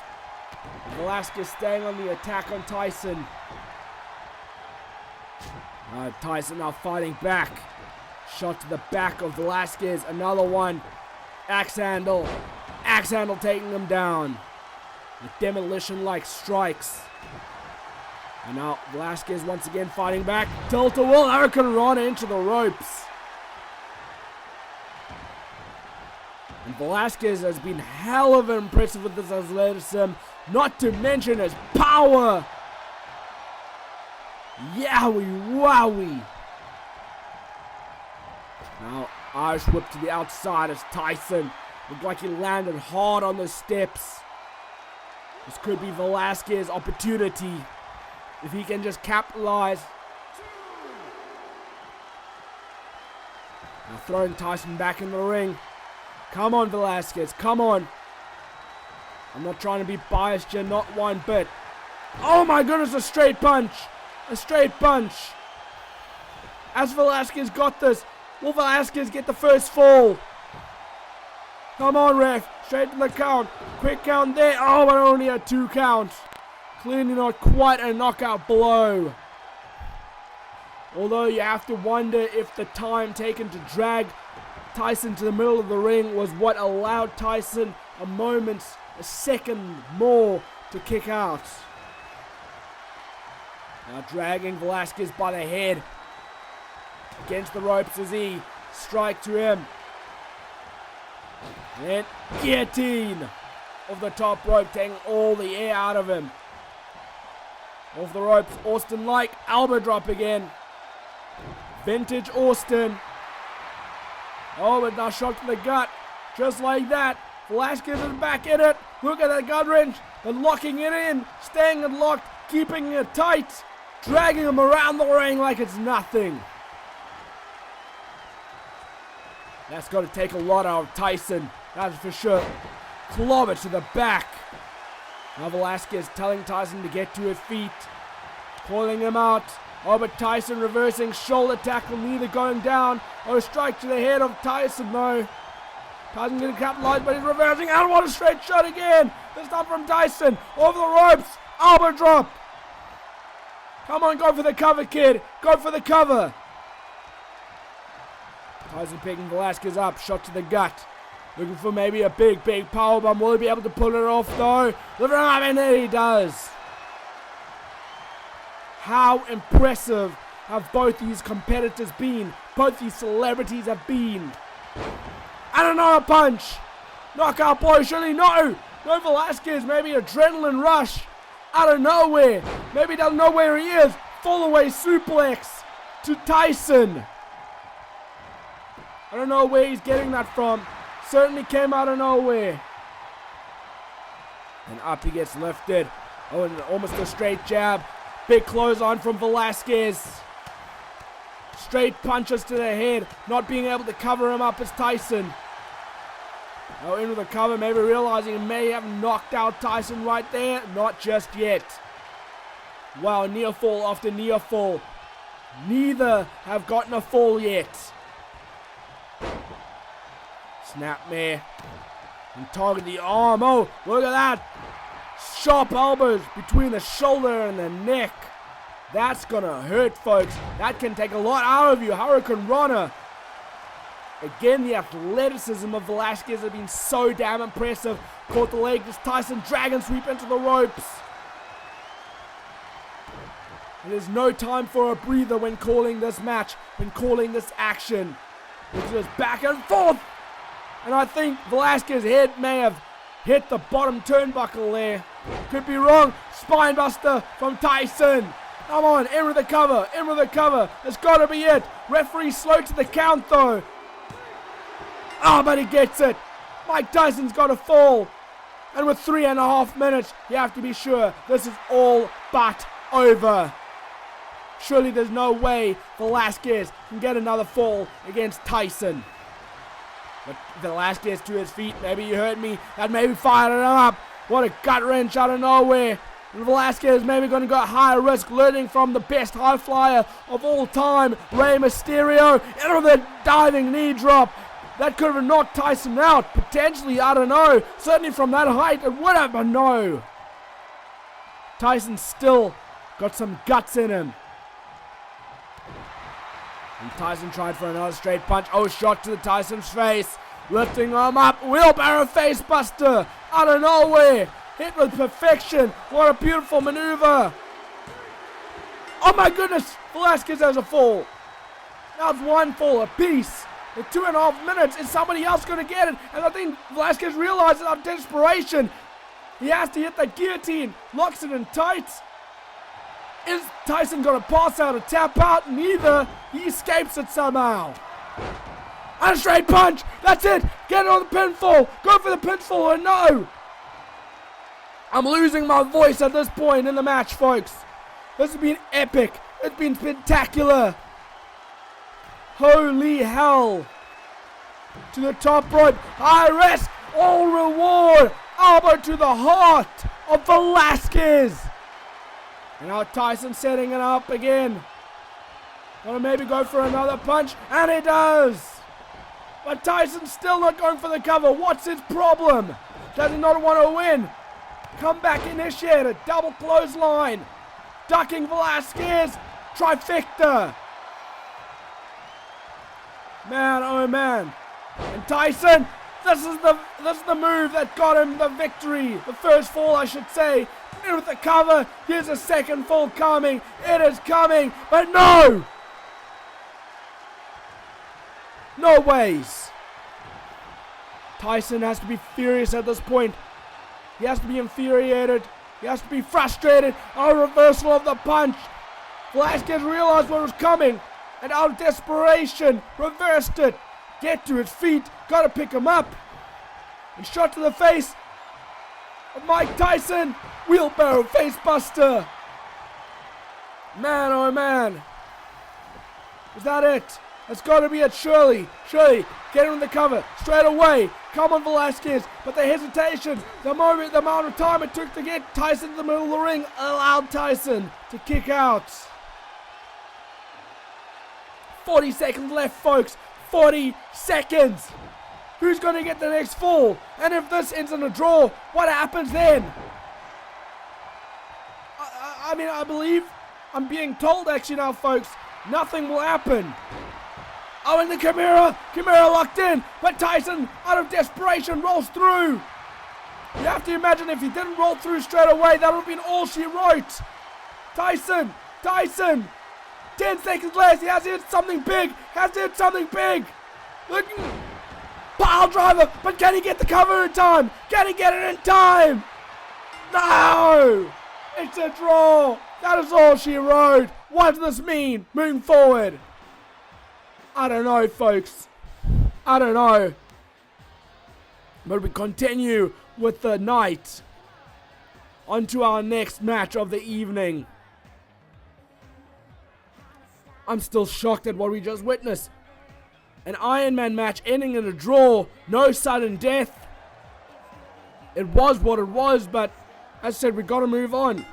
Velasquez staying on the attack on Tyson. Tyson now fighting back. Shot to the back of Velasquez. Another one. Axe handle. Axe handle taking him down. With demolition-like strikes. And now Velasquez once again fighting back. Tilt-a-will. Hurricane into the ropes. And Velasquez has been hell of impressive with his athleticism. Not to mention his power. Yowie wowie. Now Irish whip to the outside as Tyson. Looked like he landed hard on the steps. This could be Velasquez's opportunity. If he can just capitalize. Now throwing Tyson back in the ring. Come on, Velasquez, come on. I'm not trying to be biased here, not one bit. Oh my goodness, a straight punch. A straight punch. As Velasquez got this, will Velasquez get the first fall? Come on, ref. Straight to the count. Quick count there. Oh, but only a 2 count. Clearly not quite a knockout blow. Although you have to wonder if the time taken to drag Tyson to the middle of the ring was what allowed Tyson a second more to kick out. Now dragging Velasquez by the head against the ropes as he strike to him. And guillotine of the top rope, taking all the air out of him. Off the ropes, Austin like elbow drop again. Vintage Austin. Oh, but now shot to the gut. Just like that. Velasquez is back in it. Look at that gut wrench. They're locking it in. Staying it locked. Keeping it tight. Dragging him around the ring like it's nothing. That's got to take a lot out of Tyson. That's for sure. Clobber to the back. Now Velasquez telling Tyson to get to his feet. Calling him out. Oh, but Tyson reversing shoulder tackle, neither going down. Oh, strike to the head of Tyson, though. Tyson going to capitalize, but he's reversing. And what a straight shot again. This time from Tyson. Over the ropes. Elbow drop. Come on, go for the cover, kid. Go for the cover. Tyson picking Velasquez up. Shot to the gut. Looking for maybe a big powerbomb. Will he be able to pull it off, though? Lift him up, and there he does. How impressive have both these competitors been? Both these celebrities have been. And another punch. Knockout blow, surely no. No Velasquez, maybe adrenaline rush. Out of nowhere. Maybe he doesn't know where he is. Fall away suplex to Tyson. I don't know where he's getting that from. Certainly came out of nowhere. And up he gets lifted. Oh, and almost a straight jab. Big clothesline from Velasquez. Straight punches to the head. Not being able to cover him up as Tyson. Oh, into the cover, maybe realizing he may have knocked out Tyson right there. Not just yet. Wow, near fall after near fall. Neither have gotten a fall yet. Snapmare. And target the arm. Oh, look at that. Sharp elbows between the shoulder and the neck. That's gonna hurt, folks. That can take a lot out of you. Hurricane Runner. Again, the athleticism of Velasquez has been so damn impressive. Caught the leg. This Tyson dragon sweep into the ropes. And there's no time for a breather when calling this match, when calling this action. It's just back and forth. And I think Velasquez's head may have hit the bottom turnbuckle there. Could be wrong. Spinebuster from Tyson. Come on, in with the cover. In with the cover. It's got to be it. Referee slow to the count though. Oh, but he gets it. Mike Tyson's got to fall. And with 3.5 minutes, you have to be sure this is all but over. Surely there's no way Velasquez can get another fall against Tyson. But Velasquez to his feet. Maybe you heard me. That maybe fired it up. What a gut wrench out of nowhere. And Velasquez maybe going to go high risk, learning from the best high flyer of all time, Rey Mysterio, into the diving knee drop. That could have knocked Tyson out, potentially, I don't know. Certainly from that height, it would have, but no. Tyson still got some guts in him. And Tyson tried for another straight punch. Oh, shot to the Tyson's face. Lifting him up. Wheelbarrow face buster out of nowhere. Hit with perfection. What a beautiful maneuver. Oh my goodness. Velasquez has a fall. Now it's one fall apiece. In 2.5 minutes, is somebody else going to get it? And I think Velasquez realizes out of desperation, he has to hit that guillotine. Locks it in tight. Is Tyson going to pass out or tap out? Neither. He escapes it somehow. And a straight punch. That's it. Get it on the pinfall. Go for the pinfall or no. I'm losing my voice at this point in the match, folks. This has been epic. It's been spectacular. Holy hell. To the top rope. High risk. All reward. Elbow to the heart of Velasquez. And now Tyson setting it up again. Gonna maybe go for another punch. And he does. But Tyson's still not going for the cover. What's his problem? Does he not want to win? Comeback initiated. Double clothesline. Ducking Velasquez. Trifecta. Man, oh man. And Tyson, this is the move that got him the victory. The first fall, I should say. In with the cover. Here's a second fall coming. It is coming. But no. No ways. Tyson has to be furious at this point. He has to be infuriated. He has to be frustrated. A reversal of the punch. Velasquez realized what was coming. And out of desperation, reversed it. Get to his feet. Got to pick him up. And shot to the face of Mike Tyson. Wheelbarrow face buster. Man, oh man. Is that it? That's got to be it, surely. Surely. Get him in the cover. Straight away. Come on, Velasquez. But the hesitation, the amount of time it took to get Tyson in the middle of the ring allowed Tyson to kick out. 40 seconds left, folks. 40 seconds. Who's going to get the next fall? And if this ends in a draw, what happens then? I mean, I believe I'm being told actually now, folks, nothing will happen. Oh, and the Chimera locked in, but Tyson, out of desperation, rolls through. You have to imagine if he didn't roll through straight away, that would have been all she wrote. Tyson, 10 seconds left, he has to hit something big, Looking, pile driver, but can he get the cover in time? Can he get it in time? No, it's a draw. That is all she wrote. What does this mean moving forward? I don't know, folks. I don't know. But we continue with the night. On to our next match of the evening. I'm still shocked at what we just witnessed. An Iron Man match ending in a draw. No sudden death. It was what it was, but as I said, we got to move on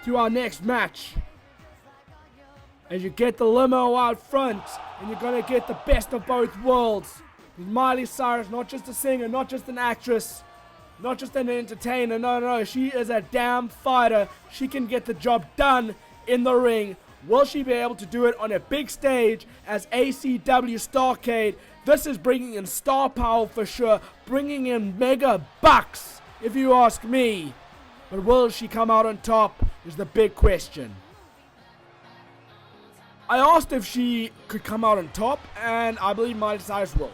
to our next match. As you get the limo out front, and you're going to get the best of both worlds. With Miley Cyrus, not just a singer, not just an actress, not just an entertainer, no, she is a damn fighter. She can get the job done in the ring. Will she be able to do it on a big stage as ACW Starrcade? This is bringing in star power for sure, bringing in mega bucks, if you ask me. But will she come out on top is the big question. I asked if she could come out on top, and I believe Miley Cyrus will.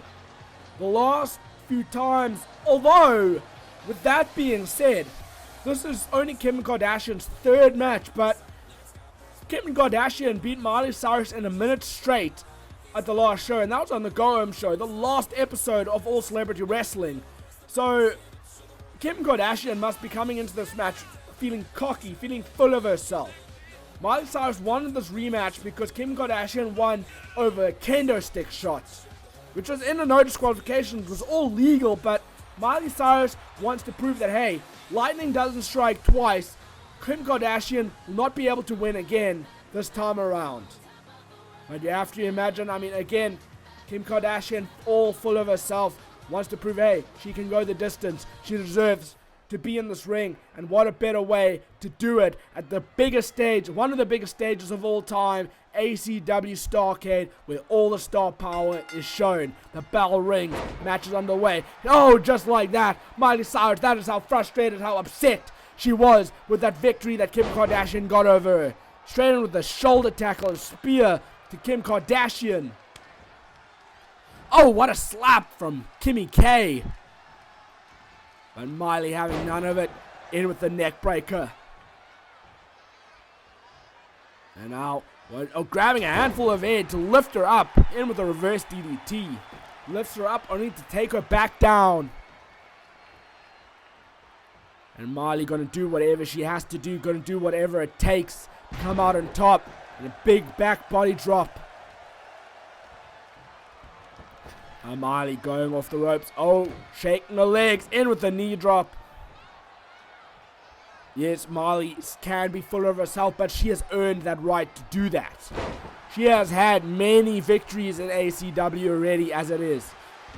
The last few times, although, with that being said, this is only Kim Kardashian's third match, but Kim Kardashian beat Miley Cyrus in a minute straight at the last show, and that was on the Go Home show, the last episode of All Celebrity Wrestling. So, Kim Kardashian must be coming into this match feeling cocky, feeling full of herself. Miley Cyrus wanted this rematch because Kim Kardashian won over kendo stick shots, which was in the no disqualifications, was all legal, but Miley Cyrus wants to prove that, hey, lightning doesn't strike twice, Kim Kardashian will not be able to win again this time around. But you have to imagine, I mean, again, Kim Kardashian, all full of herself, wants to prove, hey, she can go the distance. She deserves to be in this ring, and what a better way to do it at the biggest stage, one of the biggest stages of all time, ACW Starrcade, where all the star power is shown. The bell rings, match is underway. Oh, just like that, Miley Cyrus, that is how frustrated, how upset she was with that victory that Kim Kardashian got over her. Straight in with the shoulder tackle and spear to Kim Kardashian. Oh, what a slap from Kimmy K. But Miley having none of it, in with the neck breaker. And now, grabbing a handful of air to lift her up, in with a reverse DDT. Lifts her up only to take her back down. And Miley gonna do whatever she has to do, gonna do whatever it takes to come out on top. And a big back body drop. And Miley going off the ropes. Oh, shaking the legs. In with the knee drop. Yes, Miley can be full of herself, but she has earned that right to do that. She has had many victories in ACW already as it is.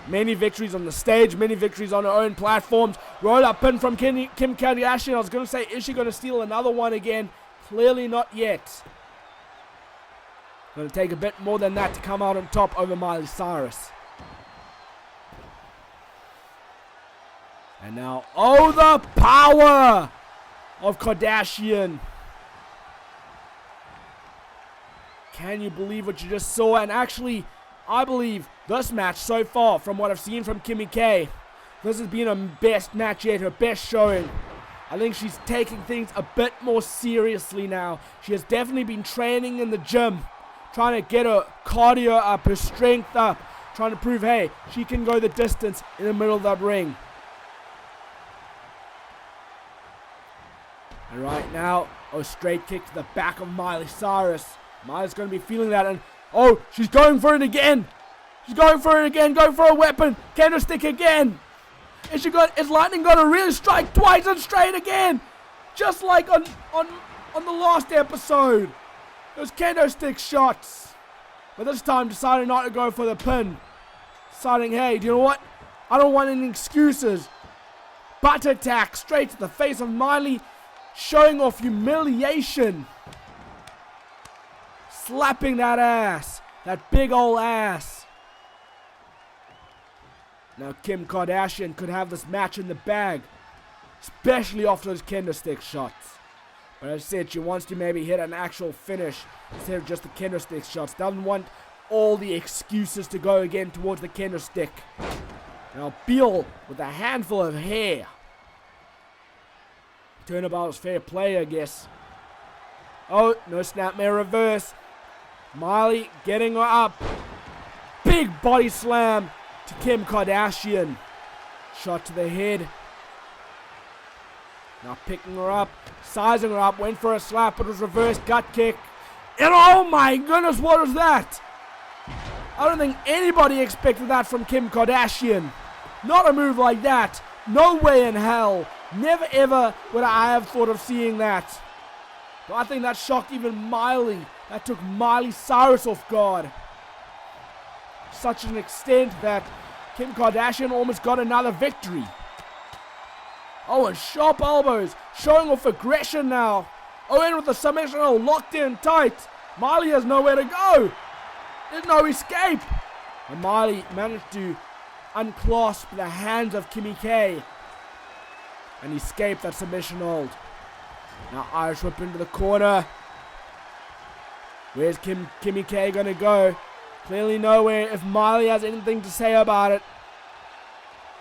Many victories on the stage, many victories on her own platforms. Roll up pin from Kim Kardashian. I was going to say, is she going to steal another one again? Clearly not yet. Going to take a bit more than that to come out on top over Miley Cyrus. And now, oh, the power of Kardashian. Can you believe what you just saw? And actually, I believe this match so far, from what I've seen from Kimmy K, this has been her best match yet, her best showing. I think she's taking things a bit more seriously now. She has definitely been training in the gym, trying to get her cardio up, her strength up, trying to prove, hey, she can go the distance in the middle of that ring. And right now, a straight kick to the back of Miley Cyrus. Miley's going to be feeling that, and oh, she's going for it again. She's going for it again, going for a weapon. Candlestick again. Is lightning going to really strike twice and straight again? Just like on the last episode. Those candlestick shots. But this time decided not to go for the pin. Deciding, hey, do you know what? I don't want any excuses. Butt attack straight to the face of Miley. Showing off humiliation. Slapping that ass. That big old ass. Now Kim Kardashian could have this match in the bag. Especially off those candlestick shots. But as I said, she wants to maybe hit an actual finish instead of just the candlestick shots. Doesn't want all the excuses to go again towards the candlestick. Now Beal with a handful of hair. Turnabout's fair play, I guess. Oh, no snapmare reverse. Miley getting her up. Big body slam to Kim Kardashian. Shot to the head. Now picking her up, sizing her up, went for a slap, but it was reverse gut kick. And oh my goodness, what was that? I don't think anybody expected that from Kim Kardashian. Not a move like that. No way in hell. Never ever would I have thought of seeing that. But I think that shocked even Miley. That took Miley Cyrus off guard. Such an extent that Kim Kardashian almost got another victory. Oh, and sharp elbows. Showing off aggression now. Oh, in with the submission. Oh, locked in tight. Miley has nowhere to go. There's no escape. And Miley managed to unclasp the hands of Kimmy K and escape that submission hold. Now Irish whip into the corner. Where's Kimmy K gonna go? Clearly nowhere if Miley has anything to say about it.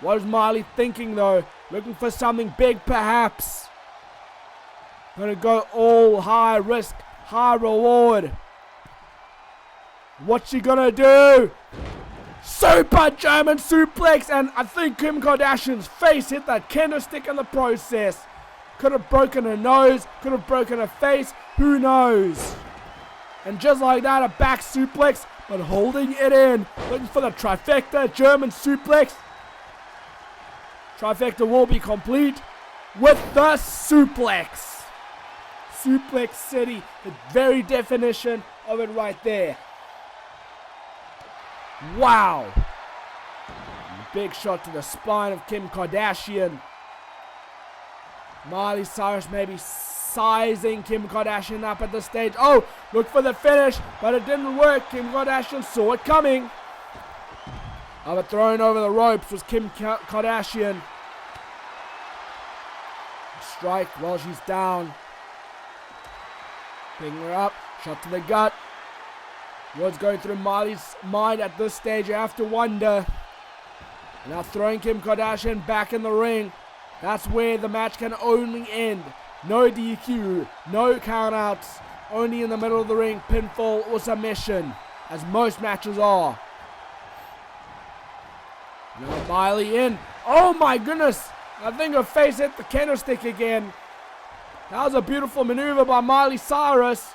What is Miley thinking though? Looking for something big perhaps. Gonna go all high risk, high reward. What's she gonna do? Super German suplex, and I think Kim Kardashian's face hit that candlestick in the process. Could have broken her nose, could have broken her face, who knows. And just like that, a back suplex, but holding it in. Looking for the trifecta, German suplex. Trifecta will be complete. with the suplex. Suplex City, the very definition of it right there. Wow. Big shot to the spine of Kim Kardashian. Miley Cyrus maybe sizing Kim Kardashian up at this stage. Oh, look for the finish, but it didn't work. Kim Kardashian saw it coming. But thrown over the ropes was Kim Kardashian. Strike while she's down. Picking her up. Shot to the gut. What's going through Miley's mind at this stage? You have to wonder. Now throwing Kim Kardashian back in the ring. That's where the match can only end. No DQ, no countouts. Only in the middle of the ring, pinfall or submission, as most matches are. Now Miley in. Oh my goodness! I think her face hit the candlestick again. That was a beautiful maneuver by Miley Cyrus.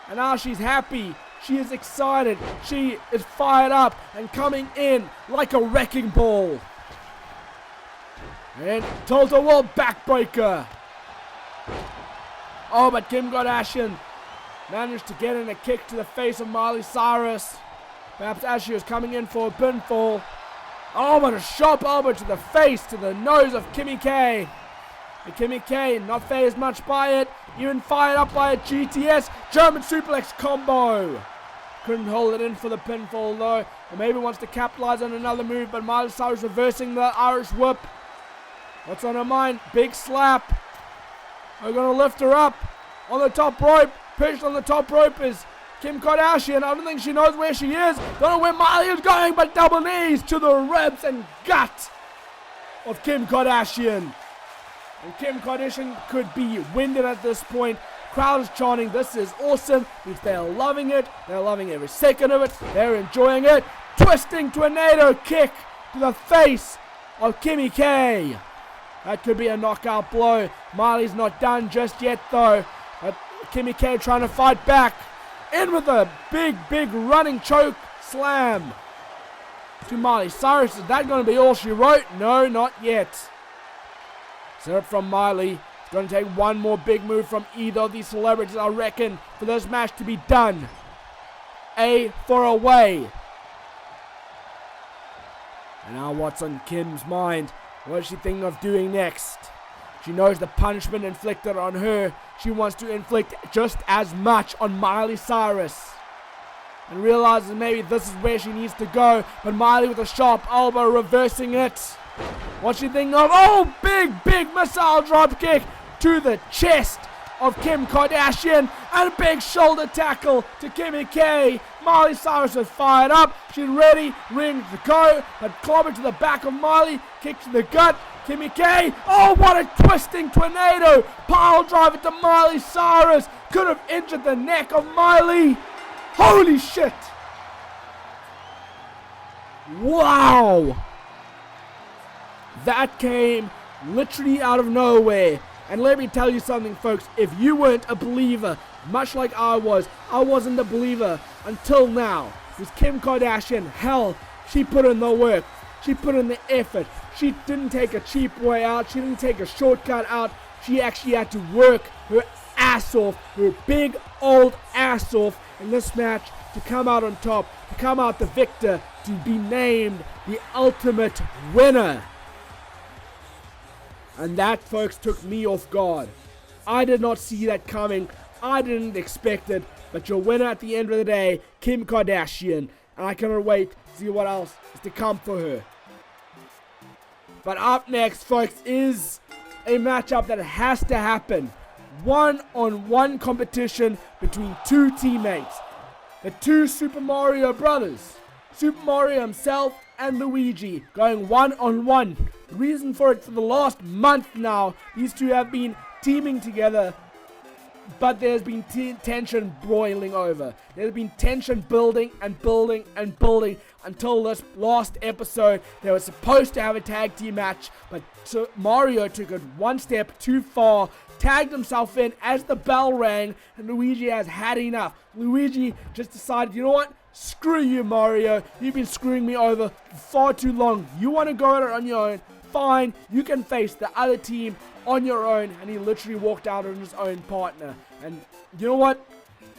And now she's happy. She is excited. She is fired up and coming in like a wrecking ball. And total world backbreaker. Oh, but Kim Kardashian managed to get in a kick to the face of Miley Cyrus. Perhaps as she was coming in for a pinfall. Oh, but a sharp elbow to the face, to the nose of Kimmy K. And Kimmy K not fazed much by it. Even fired up by a GTS German suplex combo. Couldn't hold it in for the pinfall though. Or maybe wants to capitalize on another move, but Miley Cyrus reversing the Irish whip. What's on her mind? Big slap. We're going to lift her up on the top rope. Perched on the top rope is Kim Kardashian. I don't think she knows where she is. Don't know where Miley is going, but double knees to the ribs and gut of Kim Kardashian. And Kim Kardashian could be winded at this point. Crowd is chanting, "This is awesome." Because they're loving it. They're loving every second of it. They're enjoying it. Twisting tornado kick to the face of Kimmy K. That could be a knockout blow. Miley's not done just yet though. But Kimmy K trying to fight back. In with a big running choke slam to Miley Cyrus. Is that going to be all she wrote? No, not yet. Set up from Miley. It's going to take one more big move from either of these celebrities, I reckon, for this match to be done. A for away. And now what's on Kim's mind? What is she thinking of doing next? She knows the punishment inflicted on her. She wants to inflict just as much on Miley Cyrus. And realizes maybe this is where she needs to go. But Miley with a sharp elbow reversing it. What's she thinking of? Oh, big missile drop kick to the chest of Kim Kardashian. And a big shoulder tackle to Kimmy K. Miley Cyrus is fired up. She's ready, ring to go. But clobber to the back of Miley. Kick to the gut. Kimmy K. Oh, what a twisting tornado. Pile driver to Miley Cyrus. Could have injured the neck of Miley. Holy shit. Wow. That came literally out of nowhere. And let me tell you something, folks. If you weren't a believer, much like I wasn't a believer until now. Because Kim Kardashian, hell, she put in the work. She put in the effort. She didn't take a cheap way out. She didn't take a shortcut out. She actually had to work her ass off, her big old ass off in this match to come out on top, to come out the victor, to be named the ultimate winner. And that, folks, took me off guard. I did not see that coming. I didn't expect it. But your winner at the end of the day, Kim Kardashian. And I cannot wait to see what else is to come for her. But up next, folks, is a matchup that has to happen. One-on-one competition between two teammates. The two Super Mario brothers. Super Mario himself and Luigi going one-on-one. The reason for it, for the last month now, these two have been teaming together, but there's been tension boiling over. There's been tension building and building and building until this last episode. They were supposed to have a tag team match, but Mario took it one step too far, tagged himself in as the bell rang, and Luigi has had enough. Luigi just decided, you know what? Screw you, Mario. You've been screwing me over far too long. You want to go at it on your own? Fine, you can face the other team on your own, and he literally walked out on his own partner. And you know what?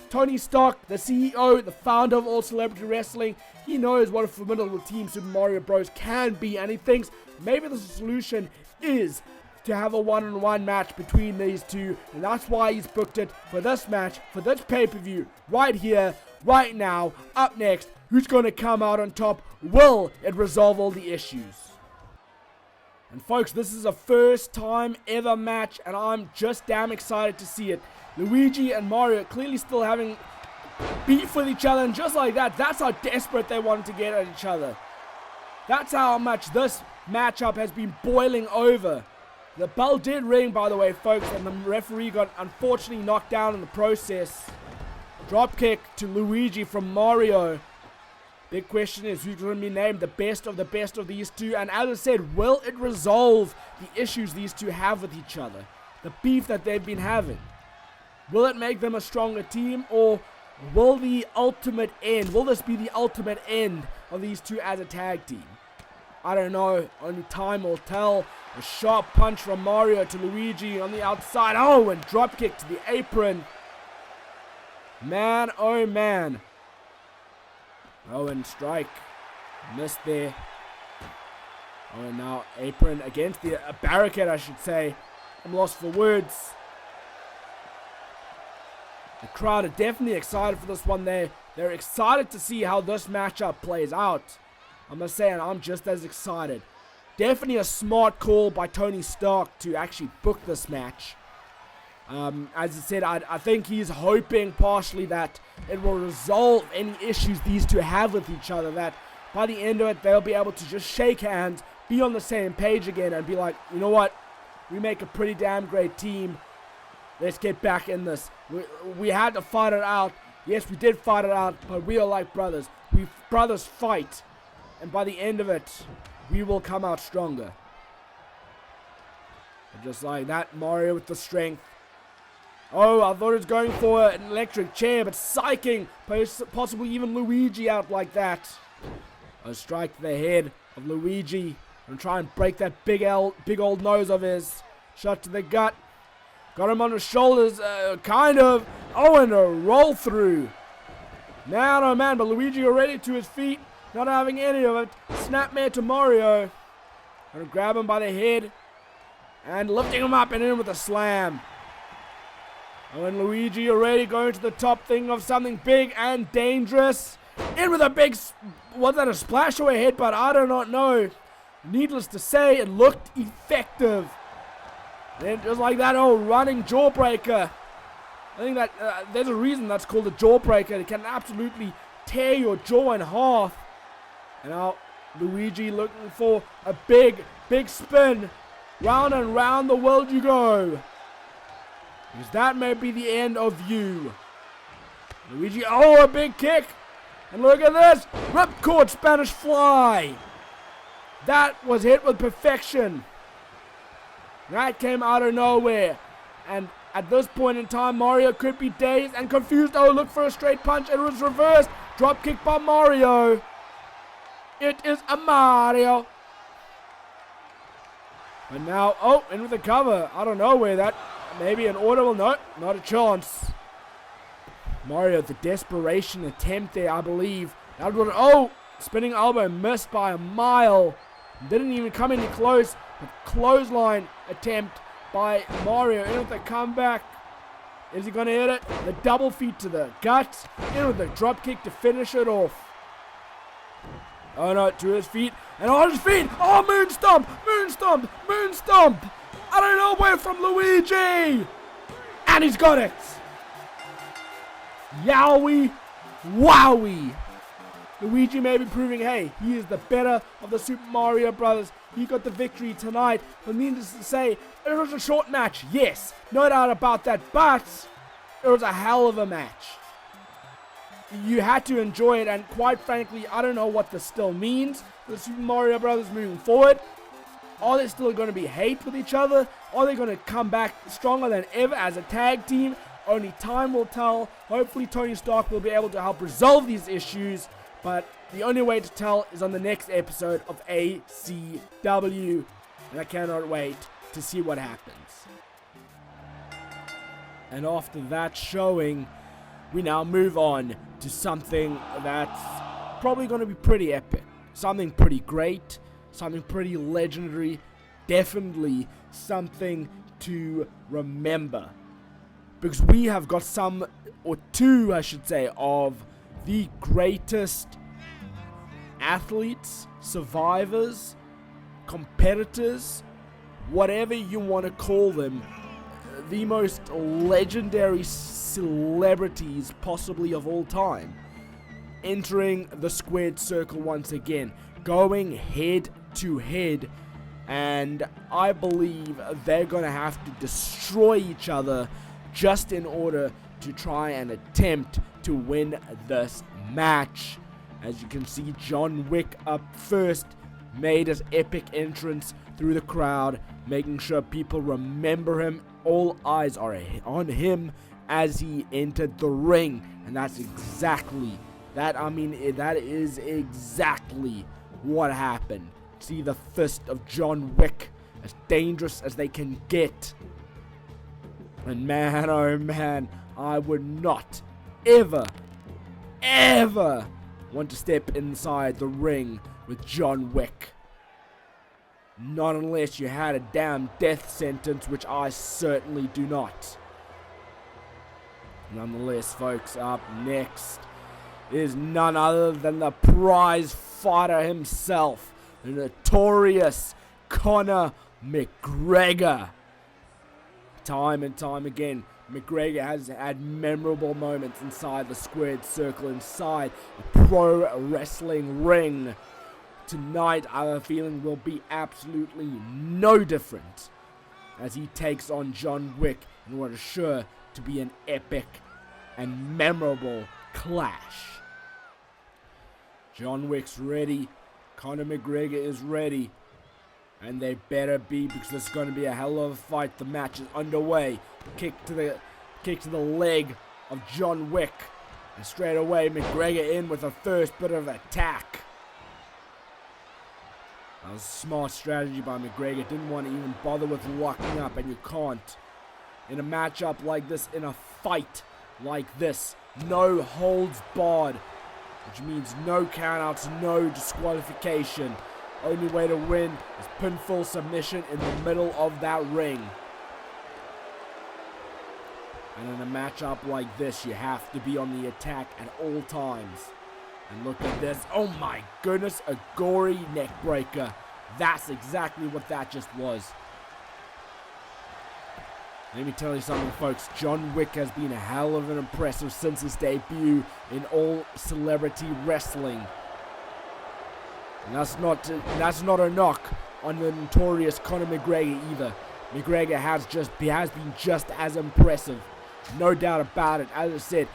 Tony Stark, the CEO, the founder of All Celebrity Wrestling, he knows what a formidable team Super Mario Bros. Can be, and he thinks maybe the solution is to have a one-on-one match between these two, and that's why he's booked it for this match, for this pay-per-view, right here, right now. Up next, who's going to come out on top? Will it resolve all the issues? And folks, this is a first time ever match, and I'm just damn excited to see it. Luigi and Mario clearly still having beef with each other, and just like that, that's how desperate they wanted to get at each other. That's how much this matchup has been boiling over. The bell did ring, by the way, folks, and the referee got unfortunately knocked down in the process. Dropkick to Luigi from Mario. Big question is, who's going to be named the best of these two? And as I said, will it resolve the issues these two have with each other? The beef that they've been having. Will it make them a stronger team, or will the ultimate end, will this be the ultimate end of these two as a tag team? I don't know, only time will tell. A sharp punch from Mario to Luigi on the outside. Oh, and dropkick to the apron. Man, oh man. Oh, and strike. Missed there. Oh, and now apron against the barricade, I should say. I'm lost for words. The crowd are definitely excited for this one. They're excited to see how this matchup plays out. I must say, and I'm just as excited. Definitely a smart call by Tony Stark to actually book this match. As I said, I think he's hoping partially that it will resolve any issues these two have with each other. That by the end of it, they'll be able to just shake hands, be on the same page again, and be like, you know what? We make a pretty damn great team. Let's get back in this. We had to fight it out. Yes, we did fight it out, but we are like brothers. Brothers fight. And by the end of it, we will come out stronger. And just like that, Mario with the strength. Oh, I thought it was going for an electric chair, but psyching possibly even Luigi out like that. A strike to the head of Luigi and try and break that big old nose of his. Shot to the gut. Got him on his shoulders, kind of. Oh, and a roll through. Man, oh man, but Luigi already to his feet. Not having any of it. Snapmare to Mario. Gonna grab him by the head. And lifting him up and in with a slam. Oh, and Luigi already going to the top, thing of something big and dangerous. In with a big, was that a splash or a headbutt? I do not know. Needless to say, it looked effective. And just like that, oh, running jawbreaker. I think that there's a reason that's called a jawbreaker. It can absolutely tear your jaw in half. And now Luigi looking for a big spin. Round and round the world you go. Because that may be the end of you. Luigi, oh, a big kick. And look at this. Ripcord Spanish fly. That was hit with perfection. That came out of nowhere. And at this point in time, Mario could be dazed and confused. Oh, look for a straight punch. It was reversed. Drop kick by Mario. It is a Mario. But now, oh, in with the cover. I don't know where that, maybe an audible, no, not a chance. Mario, the desperation attempt there, I believe. That would, oh, spinning elbow missed by a mile. Didn't even come any close. But clothesline attempt by Mario. In with the comeback. Is he going to hit it? The double feet to the gut. In with the drop kick to finish it off. Oh no, to his feet. And on his feet. Oh, moon stomp. Moon stomp. Moon stomp. I don't know where from Luigi. And he's got it. Yowie. Wowie. Luigi may be proving, hey, he is the better of the Super Mario Brothers. He got the victory tonight. But needless to say, it was a short match. Yes, no doubt about that. But it was a hell of a match. You had to enjoy it. And quite frankly, I don't know what this still means for the Super Mario Brothers moving forward. Are they still going to be hate with each other? Are they going to come back stronger than ever as a tag team? Only time will tell. Hopefully Tony Stark will be able to help resolve these issues. But the only way to tell is on the next episode of ACW. And I cannot wait. to see what happens. And after that showing, we now move on to something that's probably going to be pretty epic. Something pretty great, something pretty legendary, definitely something to remember. Because we have got some, or two I should say, of the greatest athletes, survivors, competitors, whatever you want to call them, the most legendary celebrities possibly of all time, entering the squared circle once again, going head to head, and I believe they're going to have to destroy each other just in order to try and attempt to win this match. As you can see, John Wick up first made his epic entrance through the crowd, making sure people remember him. All eyes are on him as he entered the ring, and that is exactly what happened. See the fist of John Wick, as dangerous as they can get. And man, oh man, I would not ever want to step inside the ring with John Wick. Not unless you had a damn death sentence, which I certainly do not. Nonetheless, folks, up next is none other than the prize fighter himself, the notorious Conor McGregor. Time and time again, McGregor has had memorable moments inside the squared circle, inside the pro-wrestling ring. Tonight, I have a feeling will be absolutely no different, as he takes on John Wick in what is sure to be an epic and memorable clash. John Wick's ready, Conor McGregor is ready, and they better be, because this is going to be a hell of a fight. The match is underway. Kick to the leg of John Wick, and straight away McGregor in with a first bit of attack. That was a smart strategy by McGregor. Didn't want to even bother with locking up, and you can't. In a matchup like this, in a fight like this, no holds barred, which means no countouts, no disqualification. Only way to win is pinfall submission in the middle of that ring. And in a matchup like this, you have to be on the attack at all times. And look at this. Oh my goodness, a gory neck breaker. That's exactly what that just was. Let me tell you something, folks. John Wick has been a hell of an impressive since his debut in all celebrity wrestling. And that's not a knock on the notorious Conor McGregor either. McGregor has been just as impressive. No doubt about it. As I said,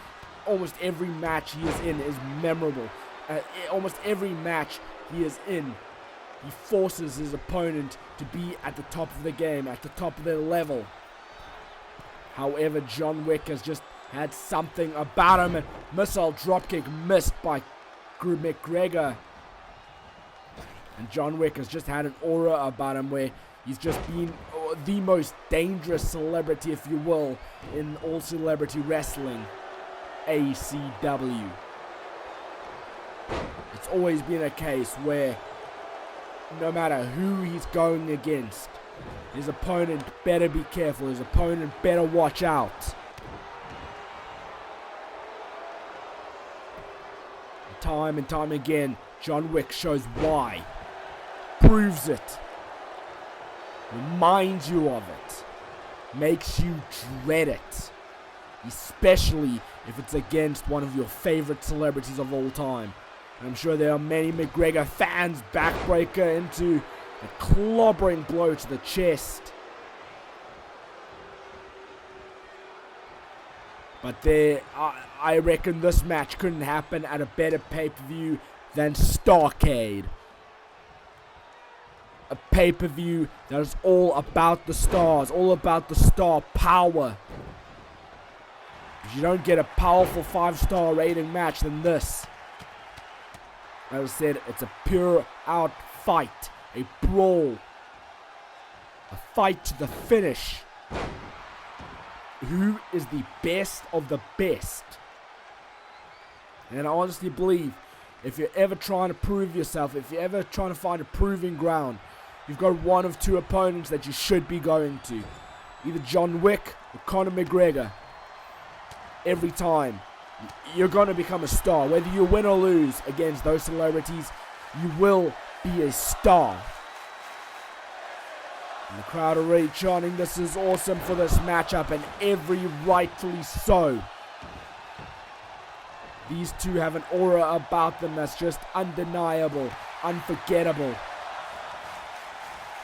almost every match he is in is memorable. Almost every match he is in, he forces his opponent to be at the top of the game, at the top of their level. However, John Wick has just had something about him. And missile dropkick missed by McGregor. And John Wick has just had an aura about him where he's just been the most dangerous celebrity, if you will, in all celebrity wrestling. ACW. It's always been a case where no matter who he's going against, his opponent better be careful. His opponent better watch out. Time and time again, John Wick shows why. Proves it. Reminds you of it. Makes you dread it. Especially if it's against one of your favorite celebrities of all time. And I'm sure there are many McGregor fans. Backbreaker into a clobbering blow to the chest. But I reckon this match couldn't happen at a better pay-per-view than Starrcade. A pay-per-view that is all about the stars, all about the star power. If you don't get a powerful 5-star rating match than this, as I said, it's a pure out fight, a brawl, A fight to the finish. Who is the best of the best? And I honestly believe if you're ever trying to prove yourself, if you're ever trying to find a proving ground, you've got one of two opponents that you should be going to. Either John Wick or Conor McGregor. Every time. You're going to become a star. Whether you win or lose against those celebrities, you will be a star. And the crowd are really chanting, this is awesome for this matchup, and every rightfully so. These two have an aura about them that's just undeniable, unforgettable.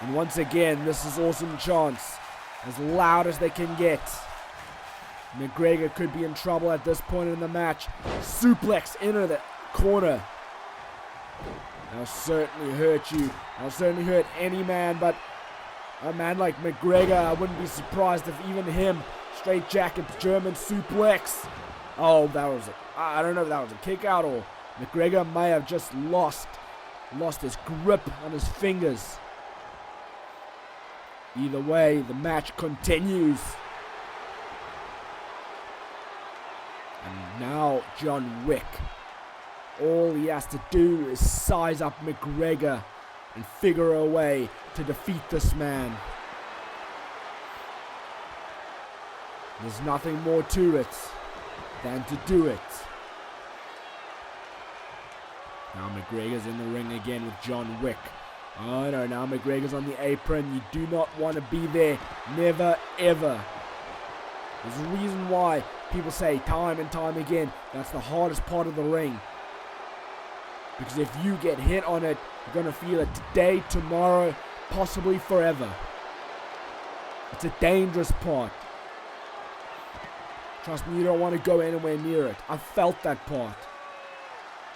And once again, this is awesome chants, as loud as they can get. McGregor could be in trouble at this point in the match. Suplex into the corner. That'll certainly hurt you. That'll certainly hurt any man, but a man like McGregor, I wouldn't be surprised if even him, straight jacket, German suplex. Oh, that was I don't know if that was a kick out or McGregor may have just lost his grip on his fingers. Either way, the match continues. And now John Wick. All he has to do is size up McGregor and figure a way to defeat this man. There's nothing more to it than to do it. Now McGregor's in the ring again with John Wick. Oh no, now McGregor's on the apron. You do not want to be there. Never ever. There's a reason why people say time and time again that's the hardest part of the ring. Because if you get hit on it, you're going to feel it today, tomorrow, possibly forever. It's a dangerous part. Trust me, you don't want to go anywhere near it. I've felt that part.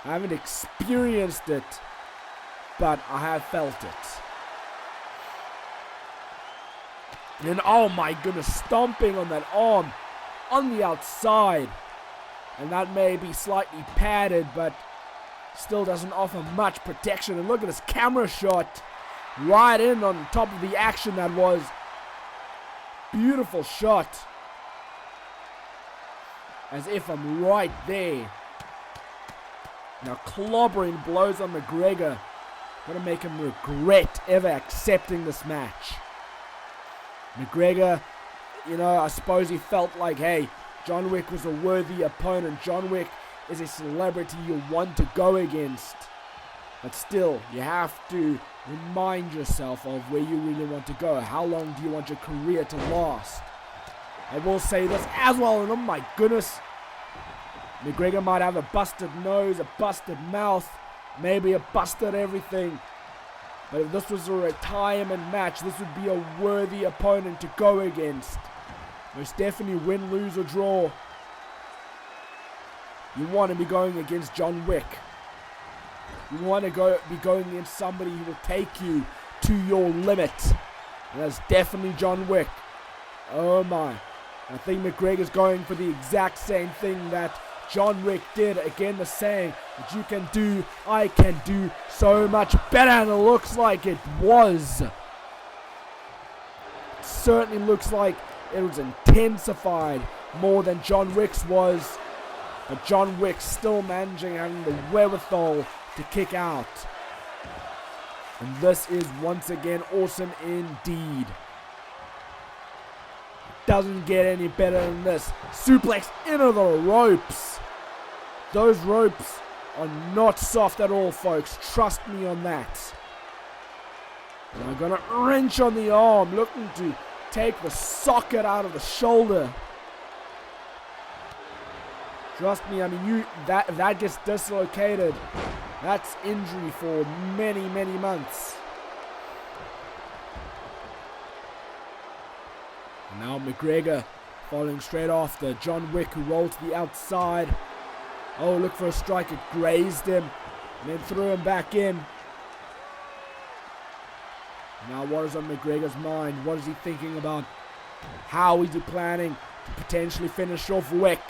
I haven't experienced it, but I have felt it. And oh my goodness, stomping on that arm on the outside. And that may be slightly padded, but still doesn't offer much protection. And look at this camera shot right in on top of the action that was. Beautiful shot. As if I'm right there. Now clobbering blows on McGregor. Gonna make him regret ever accepting this match. McGregor, you know, I suppose he felt like, hey, John Wick was a worthy opponent. John Wick is a celebrity you want to go against. But still, you have to remind yourself of where you really want to go. How long do you want your career to last? I will say this as well, and oh my goodness, McGregor might have a busted nose, a busted mouth, maybe a busted everything. But if this was a retirement match, this would be a worthy opponent to go against. Most definitely win, lose, or draw. You want to be going against John Wick. You want to be going against somebody who will take you to your limit. And that's definitely John Wick. Oh my. I think McGregor's going for the exact same thing that John Wick did. Again, the saying that you can do, I can do so much better. And it looks like it was. It certainly looks like it was intensified more than John Wick's was. But John Wick still managing, having the wherewithal to kick out. And this is once again awesome indeed. Doesn't get any better than this. Suplex into the ropes. Those ropes are not soft at all, folks. Trust me on that. And I'm gonna wrench on the arm, looking to take the socket out of the shoulder. Trust me, I mean, if that gets dislocated, that's injury for many, many months. And now McGregor following straight after. John Wick who rolled to the outside. Oh, look for a strike. It grazed him and then threw him back in. Now what is on McGregor's mind? What is he thinking about? How is he planning to potentially finish off Wick?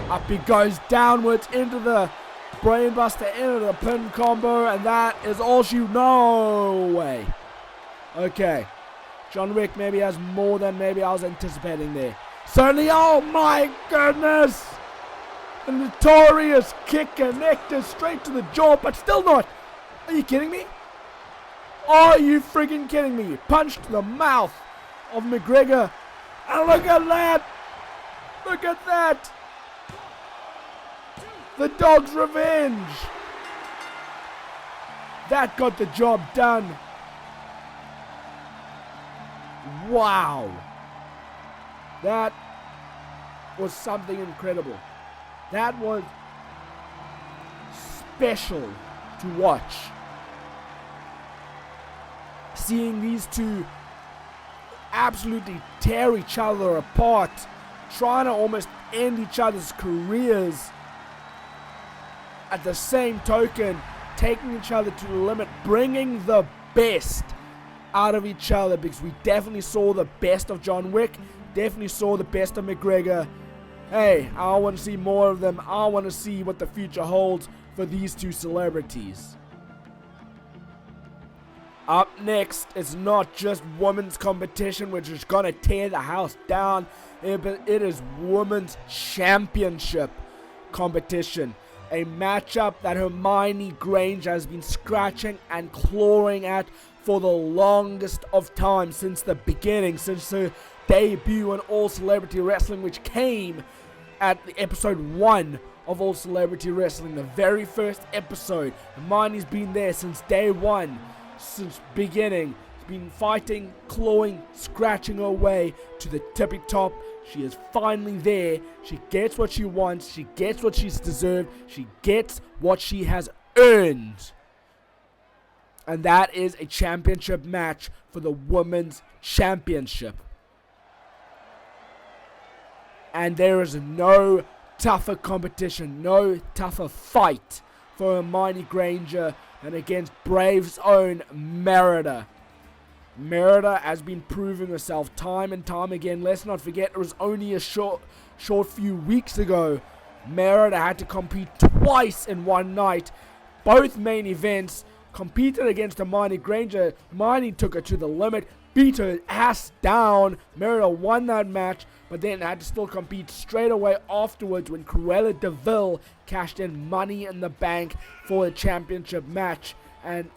Up he goes downwards into the brainbuster, into the pin combo, and that is all she... No way. Okay. John Wick maybe has more than maybe I was anticipating there. Certainly, oh my goodness! A notorious kick connected straight to the jaw, but still not. Are you kidding me? Are you freaking kidding me? Punched the mouth of McGregor. And look at that! Look at that! The dog's revenge! That got the job done. Wow. That was something incredible. That was special to watch. Seeing these two absolutely tear each other apart, trying to almost end each other's careers. At the same token, taking each other to the limit, bringing the best out of each other, because we definitely saw the best of John Wick, definitely saw the best of McGregor. Hey, I want to see more of them. I want to see what the future holds for these two celebrities. Up next, it's not just women's competition, which is going to tear the house down, but it is women's championship competition. A matchup that Hermione Granger has been scratching and clawing at for the longest of time, since the beginning, since her debut on All Celebrity Wrestling, which came at the episode 1 of All Celebrity Wrestling, the very first episode. Hermione's been there since day 1, since beginning. She's been fighting, clawing, scratching her way to the tippy top. She is finally there. She gets what she wants. She gets what she's deserved. She gets what she has earned. And that is a championship match for the Women's Championship. And there is no tougher competition, no tougher fight for Hermione Granger than against Brave's own Merida. Merida has been proving herself time and time again. Let's not forget, it was only a short few weeks ago Merida had to compete twice in one night. Both main events, competed against Hermione Granger. Hermione took her to the limit, beat her ass down. Merida won that match, but then had to still compete straight away afterwards when Cruella de Vil cashed in Money in the Bank for the championship match. And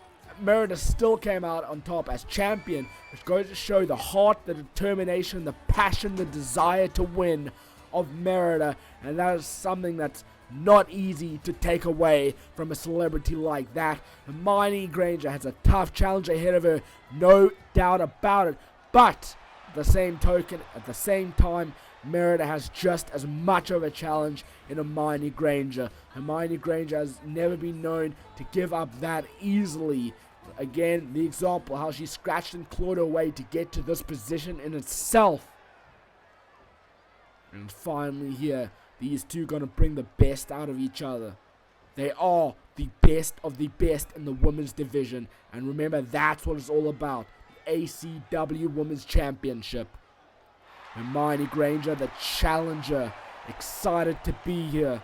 Merida still came out on top as champion, which goes to show the heart, the determination, the passion, the desire to win of Merida. And that is something that's not easy to take away from a celebrity like that. Hermione Granger has a tough challenge ahead of her, no doubt about it. But at the same token, at the same time, Merida has just as much of a challenge in Hermione Granger. Hermione Granger has never been known to give up that easily. Again, the example, how she scratched and clawed her way to get to this position in itself. And finally here, these two going to bring the best out of each other. They are the best of the best in the women's division. And remember, that's what it's all about. The ACW Women's Championship. Hermione Granger, the challenger, excited to be here.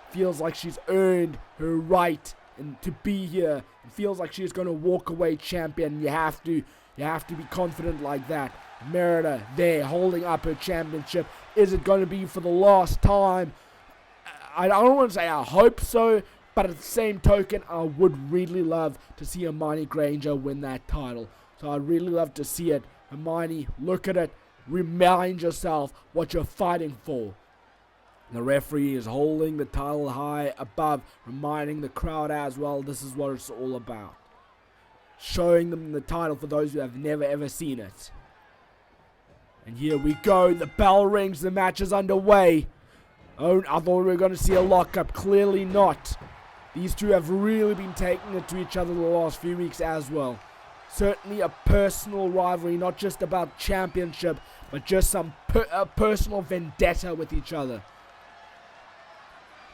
Feels like she's earned her right to be here. It feels like she's going to walk away champion. You have to be confident like that. Merida there holding up her championship. Is it going to be for the last time? I don't want to say I hope so, but at the same token, I would really love to see Hermione Granger win that title. So I'd really love to see it. Hermione, look at it. Remind yourself what you're fighting for. The referee is holding the title high above, reminding the crowd as well, this is what it's all about. Showing them the title for those who have never ever seen it. And here we go, the bell rings, the match is underway. Oh, I thought we were going to see a lockup, clearly not. These two have really been taking it to each other the last few weeks as well. Certainly a personal rivalry, not just about championship, but just some personal vendetta with each other.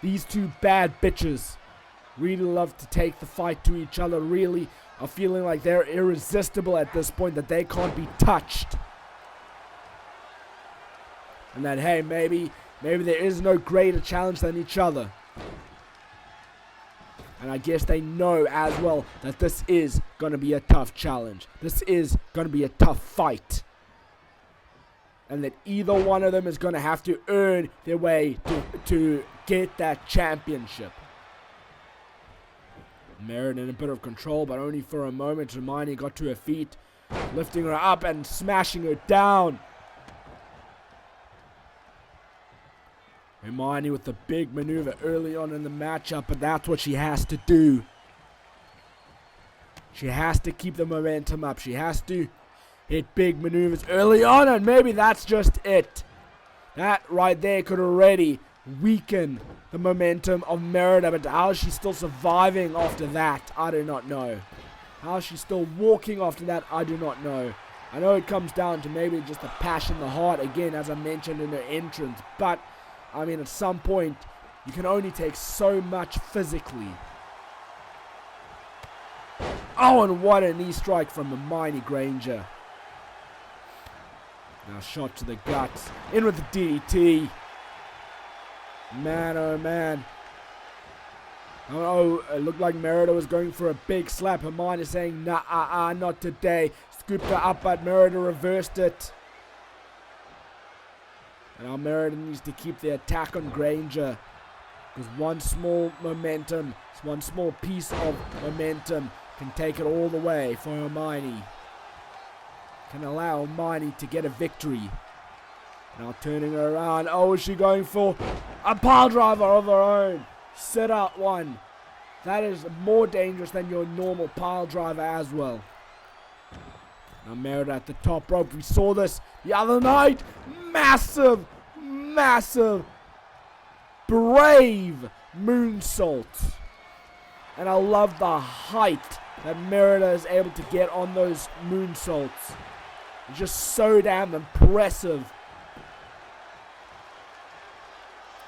These two bad bitches really love to take the fight to each other, really are feeling like they're irresistible at this point, that they can't be touched. And that, hey, maybe there is no greater challenge than each other. And I guess they know as well that this is going to be a tough challenge. This is going to be a tough fight. And that either one of them is going to have to earn their way to get that championship. Merida in a bit of control, but only for a moment. Hermione got to her feet, lifting her up and smashing her down. Hermione with the big maneuver early on in the matchup, but that's what she has to do. She has to keep the momentum up. She has to hit big maneuvers early on, and maybe that's just it. That right there could already weaken the momentum of Merida, but how is she still surviving after that? I do not know. How is she still walking after that? I do not know. I know it comes down to maybe just the passion, the heart, again, as I mentioned in her entrance, but I mean, at some point, you can only take so much physically. Oh, and what a knee strike from Hermione Granger. Now shot to the guts. In with the DDT. Man, oh man. Oh, it looked like Merida was going for a big slap. Hermione saying, nah, not today. Scooped her up, but Merida reversed it. And now Merida needs to keep the attack on Granger. Because one small momentum, one small piece of momentum can take it all the way for Hermione. Can allow Hermione to get a victory. Now turning her around. Oh, is she going for a pile driver of her own? Set out one. That is more dangerous than your normal pile driver as well. Now Merida at the top rope. We saw this the other night. Massive, brave moonsault. And I love the height that Merida is able to get on those moonsaults. It's just so damn impressive.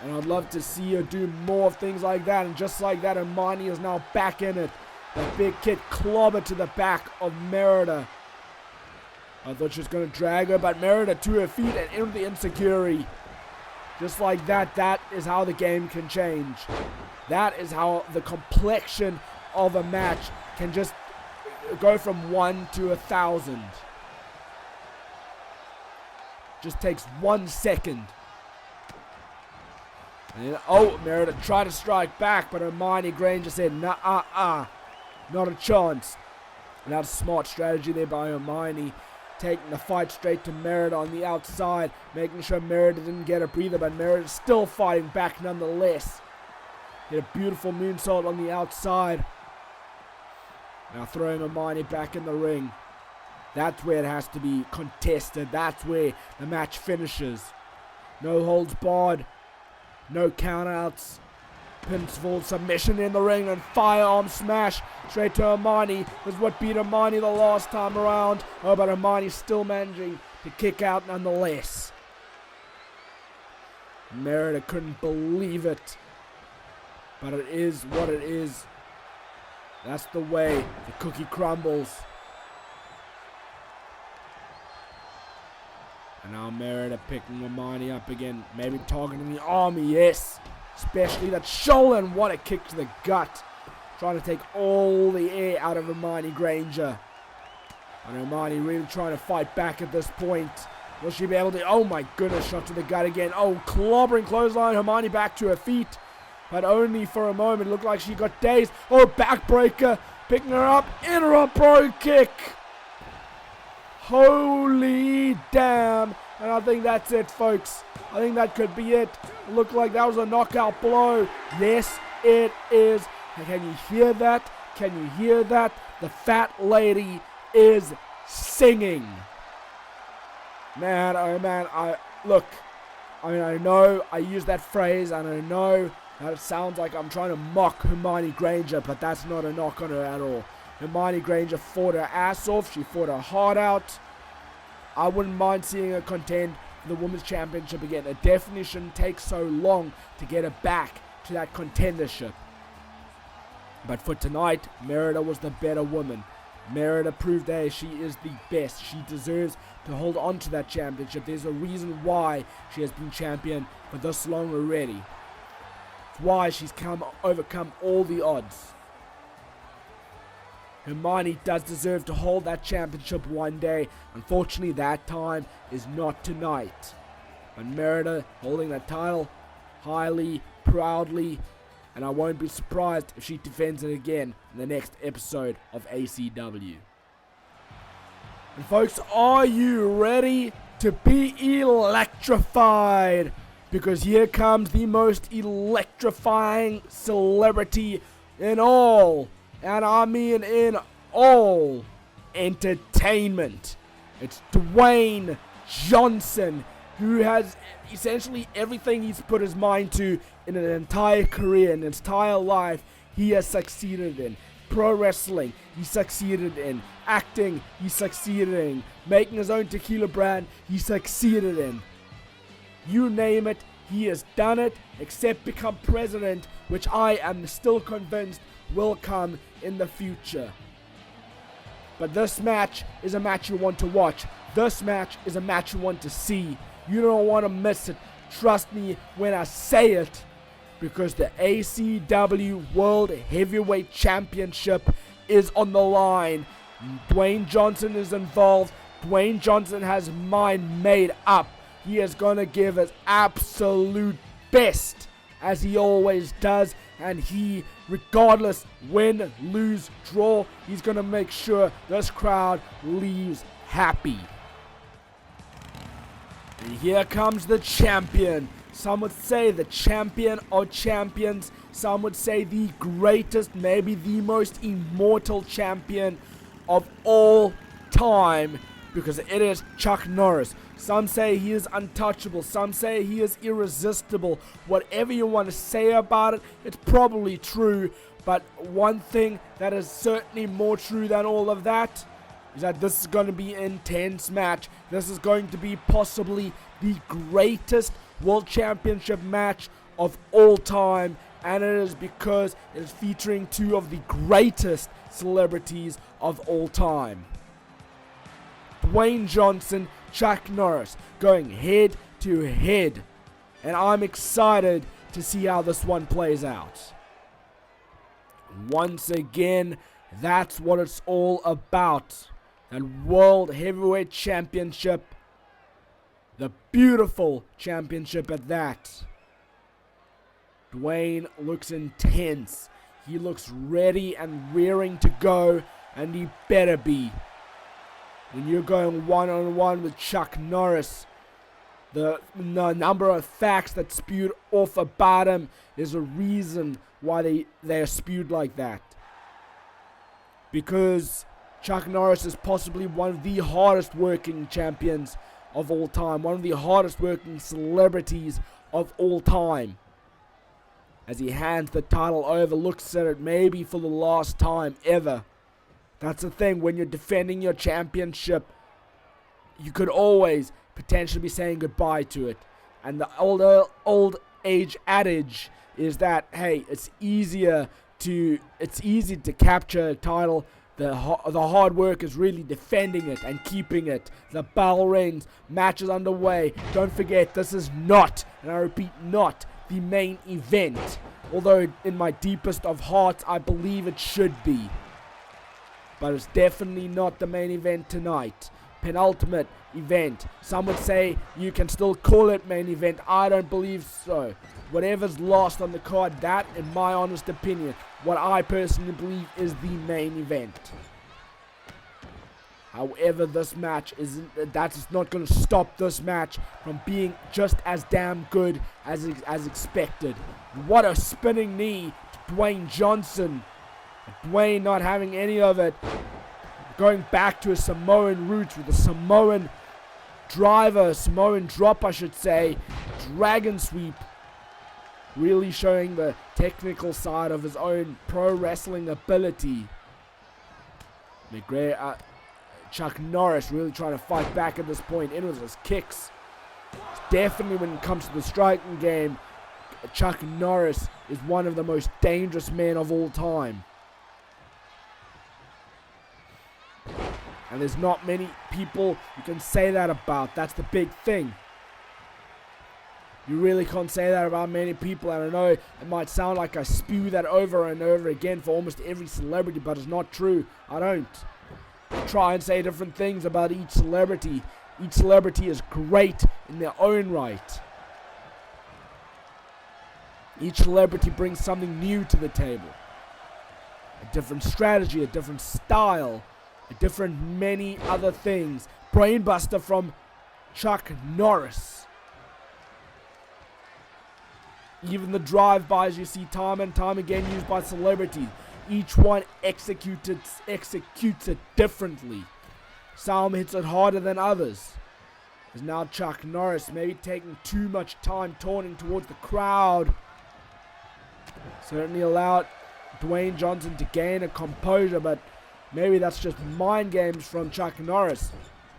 And I'd love to see her do more of things like that. And just like that, Hermione is now back in it. That big kick clobber to the back of Merida. I thought she was going to drag her, but Merida to her feet and in with the insecurity. Just like that, that is how the game can change. That is how the complexion of a match can just go from 1 to 1,000. Just takes 1 second. And then, oh, Merida tried to strike back, but Hermione Granger said, nah, not a chance. And that's a smart strategy there by Hermione, taking the fight straight to Merida on the outside, making sure Merida didn't get a breather, but Merida still fighting back nonetheless. Hit a beautiful moonsault on the outside. Now throwing Hermione back in the ring. That's where it has to be contested. That's where the match finishes. No holds barred. No countouts. Pinfall submission in the ring and firearm smash straight to Hermione. This is what beat Hermione the last time around. Oh, but Hermione still managing to kick out nonetheless. Merida couldn't believe it. But it is what it is. That's the way the cookie crumbles. And now Merida picking Hermione up again. Maybe targeting the arm, yes. Especially that shoulder, and what a kick to the gut. Trying to take all the air out of Hermione Granger. And Hermione really trying to fight back at this point. Will she be able to? Oh my goodness, shot to the gut again. Oh, clobbering clothesline. Hermione back to her feet. But only for a moment. Looked like she got dazed. Oh, backbreaker. Picking her up. Into a pro kick. Holy damn. And I think that's it, folks. I think that could be it. It looked like that was a knockout blow. Yes, it is. And can you hear that? Can you hear that? The fat lady is singing. Man, oh man, I know I use that phrase, and I know that it sounds like I'm trying to mock Hermione Granger, but that's not a knock on her at all. Hermione Granger fought her ass off. She fought her heart out. I wouldn't mind seeing her contend for the Women's Championship again. It definitely shouldn't take so long to get her back to that contendership. But for tonight, Merida was the better woman. Merida proved that she is the best. She deserves to hold on to that championship. There's a reason why she has been champion for this long already. It's why she's overcome all the odds. Hermione does deserve to hold that championship one day. Unfortunately, that time is not tonight. But Merida holding that title highly, proudly, and I won't be surprised if she defends it again in the next episode of ACW. And folks, are you ready to be electrified? Because here comes the most electrifying celebrity in all, and I mean in all, entertainment. It's Dwayne Johnson, who has essentially everything he's put his mind to in an entire career, in his entire life, he has succeeded in. Pro wrestling, he succeeded in. Acting, he succeeded in. Making his own tequila brand, he succeeded in. You name it, he has done it, except become president, which I am still convinced will come in the future. But this match is a match you want to watch. This match is a match you want to see. You don't want to miss it. Trust me when I say it. Because the ACW World Heavyweight Championship is on the line. Dwayne Johnson is involved. Dwayne Johnson has mind made up. He is going to give his absolute best, as he always does. And he, regardless, win, lose, draw, he's going to make sure this crowd leaves happy. And here comes the champion. Some would say the champion of champions. Some would say the greatest, maybe the most immortal champion of all time. Because it is Chuck Norris. Some say he is untouchable. Some say he is irresistible. Whatever you want to say about it, it's probably true. But one thing that is certainly more true than all of that is that this is going to be an intense match. This is going to be possibly the greatest World Championship match of all time. And it is because it is featuring two of the greatest celebrities of all time. Dwayne Johnson, Chuck Norris, going head to head. And I'm excited to see how this one plays out. Once again, that's what it's all about. And World Heavyweight Championship. The beautiful championship at that. Dwayne looks intense. He looks ready and rearing to go. And he better be. When you're going one-on-one with Chuck Norris, the number of facts that spewed off about him, there's a reason why they are spewed like that. Because Chuck Norris is possibly one of the hardest working champions of all time. One of the hardest working celebrities of all time. As he hands the title over, looks at it maybe for the last time ever. That's the thing, when you're defending your championship, you could always potentially be saying goodbye to it. And the old age adage is that, hey, it's easy to capture a title. The hard work is really defending it and keeping it. The bell rings, match is underway. Don't forget, this is not, and I repeat, not the main event. Although in my deepest of hearts, I believe it should be. But it's definitely not the main event tonight. Penultimate event. Some would say you can still call it main event. I don't believe so. Whatever's lost on the card, that, in my honest opinion, what I personally believe is the main event. However, this match that's not going to stop this match from being just as damn good as expected. What a spinning knee to Dwayne Johnson. Dwayne not having any of it. Going back to his Samoan roots with a Samoan driver, Samoan drop I should say. Dragon sweep. Really showing the technical side of his own pro wrestling ability. McGregor, Chuck Norris really trying to fight back at this point. In with his kicks. Definitely when it comes to the striking game, Chuck Norris is one of the most dangerous men of all time. And there's not many people you can say that about. That's the big thing. You really can't say that about many people, and I know it might sound like I spew that over and over again for almost every celebrity, but it's not true. I don't. I try and say different things about each celebrity. Each celebrity is great in their own right. Each celebrity brings something new to the table. A different strategy, a different style, a different many other things. Brainbuster from Chuck Norris. Even the drive-bys you see time and time again used by celebrities. Each one executes it differently. Some hits it harder than others. There's now Chuck Norris maybe taking too much time taunting towards the crowd. Certainly allowed Dwayne Johnson to gain a composure, but maybe that's just mind games from Chuck Norris.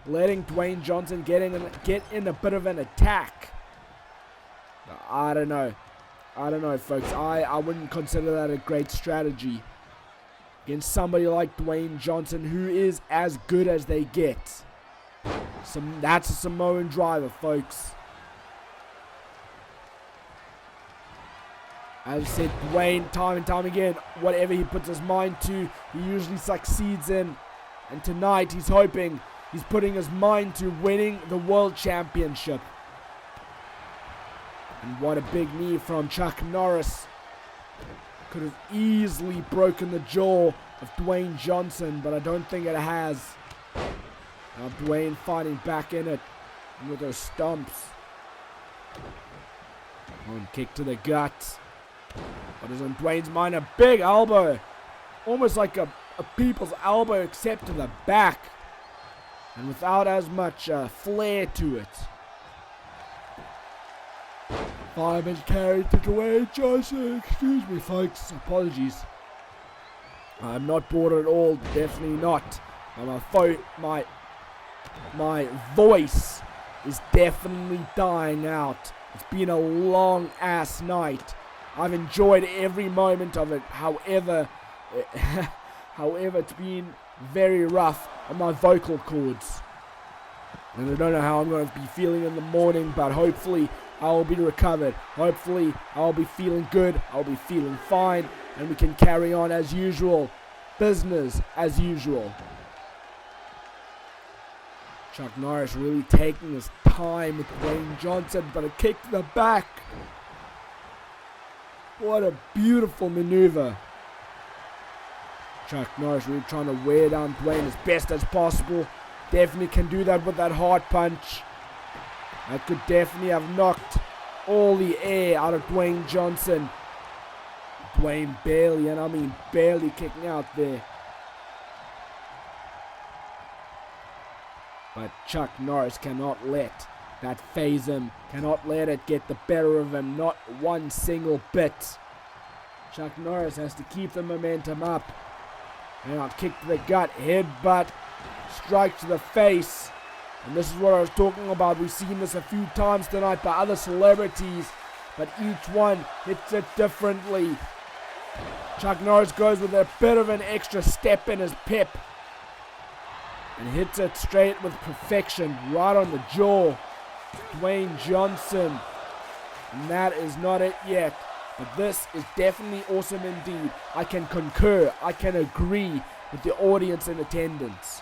Letting Dwayne Johnson get in a bit of an attack. I don't know. I don't know, folks. I wouldn't consider that a great strategy against somebody like Dwayne Johnson, who is as good as they get. That's a Samoan driver, folks. As I said, Dwayne, time and time again, whatever he puts his mind to, he usually succeeds in. And tonight, he's putting his mind to winning the World Championship. And what a big knee from Chuck Norris. Could have easily broken the jaw of Dwayne Johnson, but I don't think it has. Now Dwayne fighting back in it with those stumps. One kick to the gut. What is on Dwayne's mind? A big elbow. Almost like a people's elbow, except to the back. And without as much flair to it. Fireman carried to Dwayne Johnson. Excuse me, folks. Apologies. I'm not bored at all. Definitely not. My voice is definitely dying out. It's been a long ass night. I've enjoyed every moment of it. However, it's been very rough on my vocal cords. And I don't know how I'm going to be feeling in the morning, but hopefully I'll be recovered. Hopefully I'll be feeling good. I'll be feeling fine. And we can carry on as usual. Business as usual. Chuck Norris really taking his time with Dwayne Johnson, but a kick to the back. What a beautiful maneuver. Chuck Norris really trying to wear down Dwayne as best as possible. Definitely can do that with that hard punch. That could definitely have knocked all the air out of Dwayne Johnson. Dwayne barely, and I mean barely kicking out there. But Chuck Norris cannot let that phase him. Cannot let it get the better of him. Not one single bit. Chuck Norris has to keep the momentum up. And I'll kick to the gut. Headbutt. Strike to the face. And this is what I was talking about. We've seen this a few times tonight by other celebrities. But each one hits it differently. Chuck Norris goes with a bit of an extra step in his pep. And hits it straight with perfection. Right on the jaw. Dwayne Johnson. And that is not it yet. But this is definitely awesome indeed. I can concur. I can agree with the audience in attendance.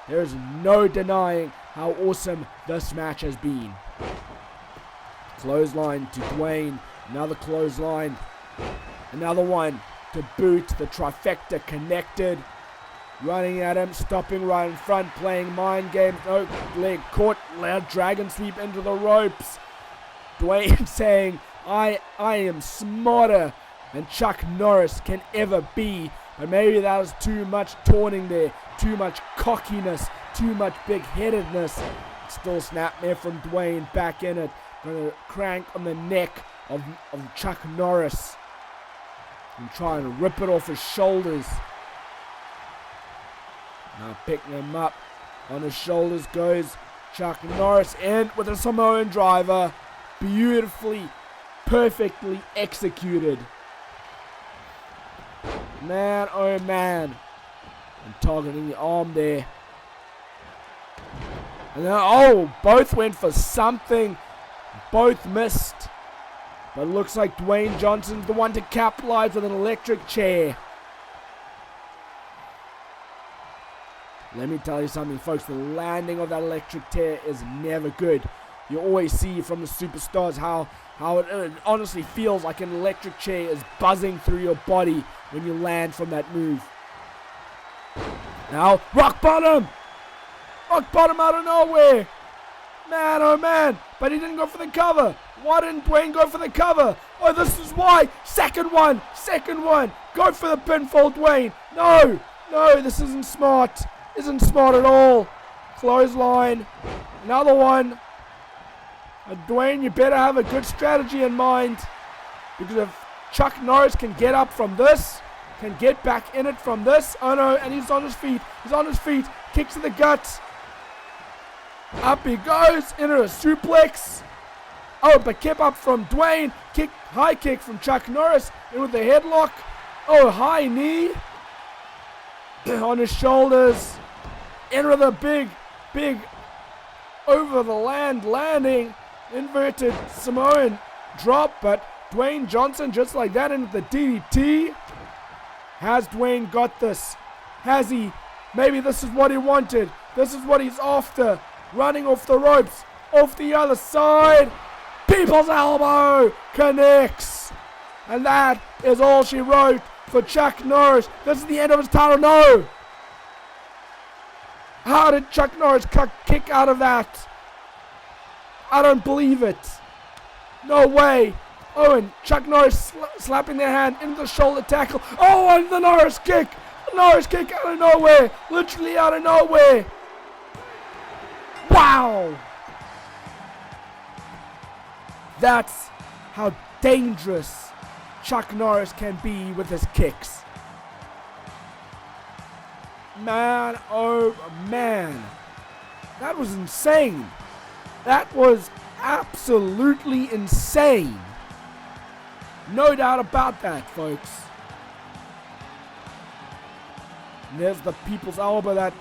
There is no denying how awesome this match has been. Clothesline to Dwayne. Another clothesline. Another one to boot. The trifecta connected. Running at him. Stopping right in front. Playing mind games. No leg caught. Loud dragon sweep into the ropes. Dwayne saying, I am smarter than Chuck Norris can ever be. But maybe that was too much taunting there. Too much cockiness. Too much big-headedness. Still snapmare from Dwayne. Back in it. Gonna crank on the neck of Chuck Norris. And trying to rip it off his shoulders. Now picking him up. On his shoulders goes Chuck Norris. And with a Samoan driver. Beautifully, perfectly executed. Man, oh man. And targeting the arm there. And then, both went for something Both missed. But it looks like Dwayne Johnson's the one to capitalize with an electric chair. Let me tell you something, folks. The landing of that electric chair is never good. You always see from the superstars how it honestly feels like an electric chair is buzzing through your body when you land from that move. Now, rock bottom! Rock bottom out of nowhere! Man, oh man! But he didn't go for the cover. Why didn't Dwayne go for the cover? Oh, this is why. Second one. Second one. Go for the pinfall, Dwayne. No. No, this isn't smart. Isn't smart at all. Clothesline. Another one. Dwayne, you better have a good strategy in mind. Because if Chuck Norris can get up from this, can get back in it from this. Oh no, and he's on his feet. He's on his feet. Kick to the gut. Up he goes. Into a suplex. Oh, but kept up from Dwayne. Kick, high kick from Chuck Norris. In with the headlock. Oh, high knee. On his shoulders. In with a big over the landing. Inverted Samoan drop. But Dwayne Johnson, just like that, into the DDT. Has Dwayne got this? Has he? Maybe this is what he wanted. This is what he's after. Running off the ropes. Off the other side. People's elbow connects. And that is all she wrote for Chuck Norris. This is the end of his title. No. How did Chuck Norris kick out of that? I don't believe it. No way. Oh, and Chuck Norris slapping their hand into the shoulder tackle. Oh, and the Norris kick. The Norris kick out of nowhere. Literally out of nowhere. Wow. That's how dangerous Chuck Norris can be with his kicks. Man, oh man. That was insane. That was absolutely insane. No doubt about that, folks. And there's the people's elbow that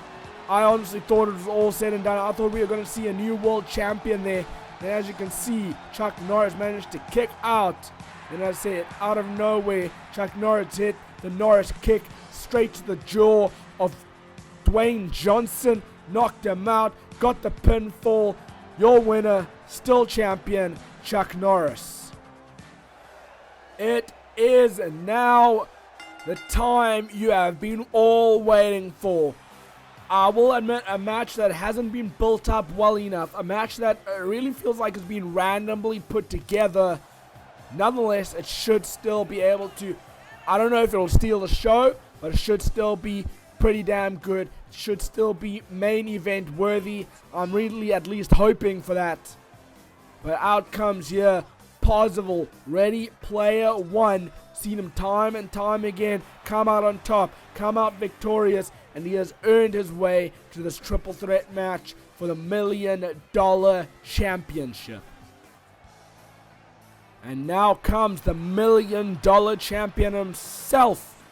I honestly thought it was all said and done. I thought we were going to see a new world champion there. And as you can see, Chuck Norris managed to kick out. And as I said, out of nowhere, Chuck Norris hit the Norris kick straight to the jaw of Dwayne Johnson. Knocked him out. Got the pinfall. Your winner, still champion, Chuck Norris. It is now the time you have been all waiting for. I will admit, a match that hasn't been built up well enough. A match that really feels like it's been randomly put together. Nonetheless, it should still be able to, I don't know if it'll steal the show, but it should still be pretty damn good. It should still be main event worthy. I'm really at least hoping for that. But out comes here Parzival, Ready Player One. Seen him time and time again come out on top, come out victorious, and he has earned his way to this triple threat match for the $1 million championship. And now comes the $1 million champion himself,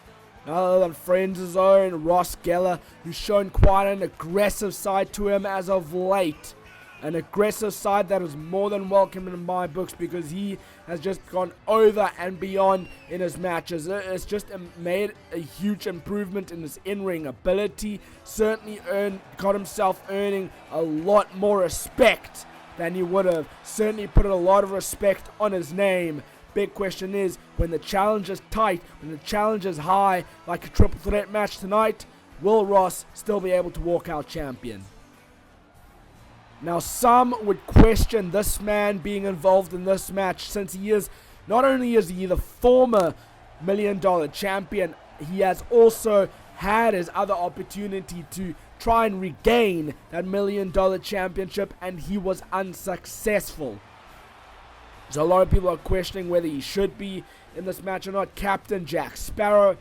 none other than Friends' own Ross Geller, who's shown quite an aggressive side to him as of late. An aggressive side that is more than welcome in my books because he has just gone over and beyond in his matches. It's just made a huge improvement in his in-ring ability. Certainly got himself earning a lot more respect than he would have. Certainly put a lot of respect on his name. Big question is, when the challenge is tight, when the challenge is high, like a triple threat match tonight, will Ross still be able to walk out champion? Now, some would question this man being involved in this match, since he is, not only is he the former $1 million champion, he has also had his other opportunity to try and regain that $1 million championship, and he was unsuccessful. So a lot of people are questioning whether he should be in this match or not. Captain Jack Sparrow.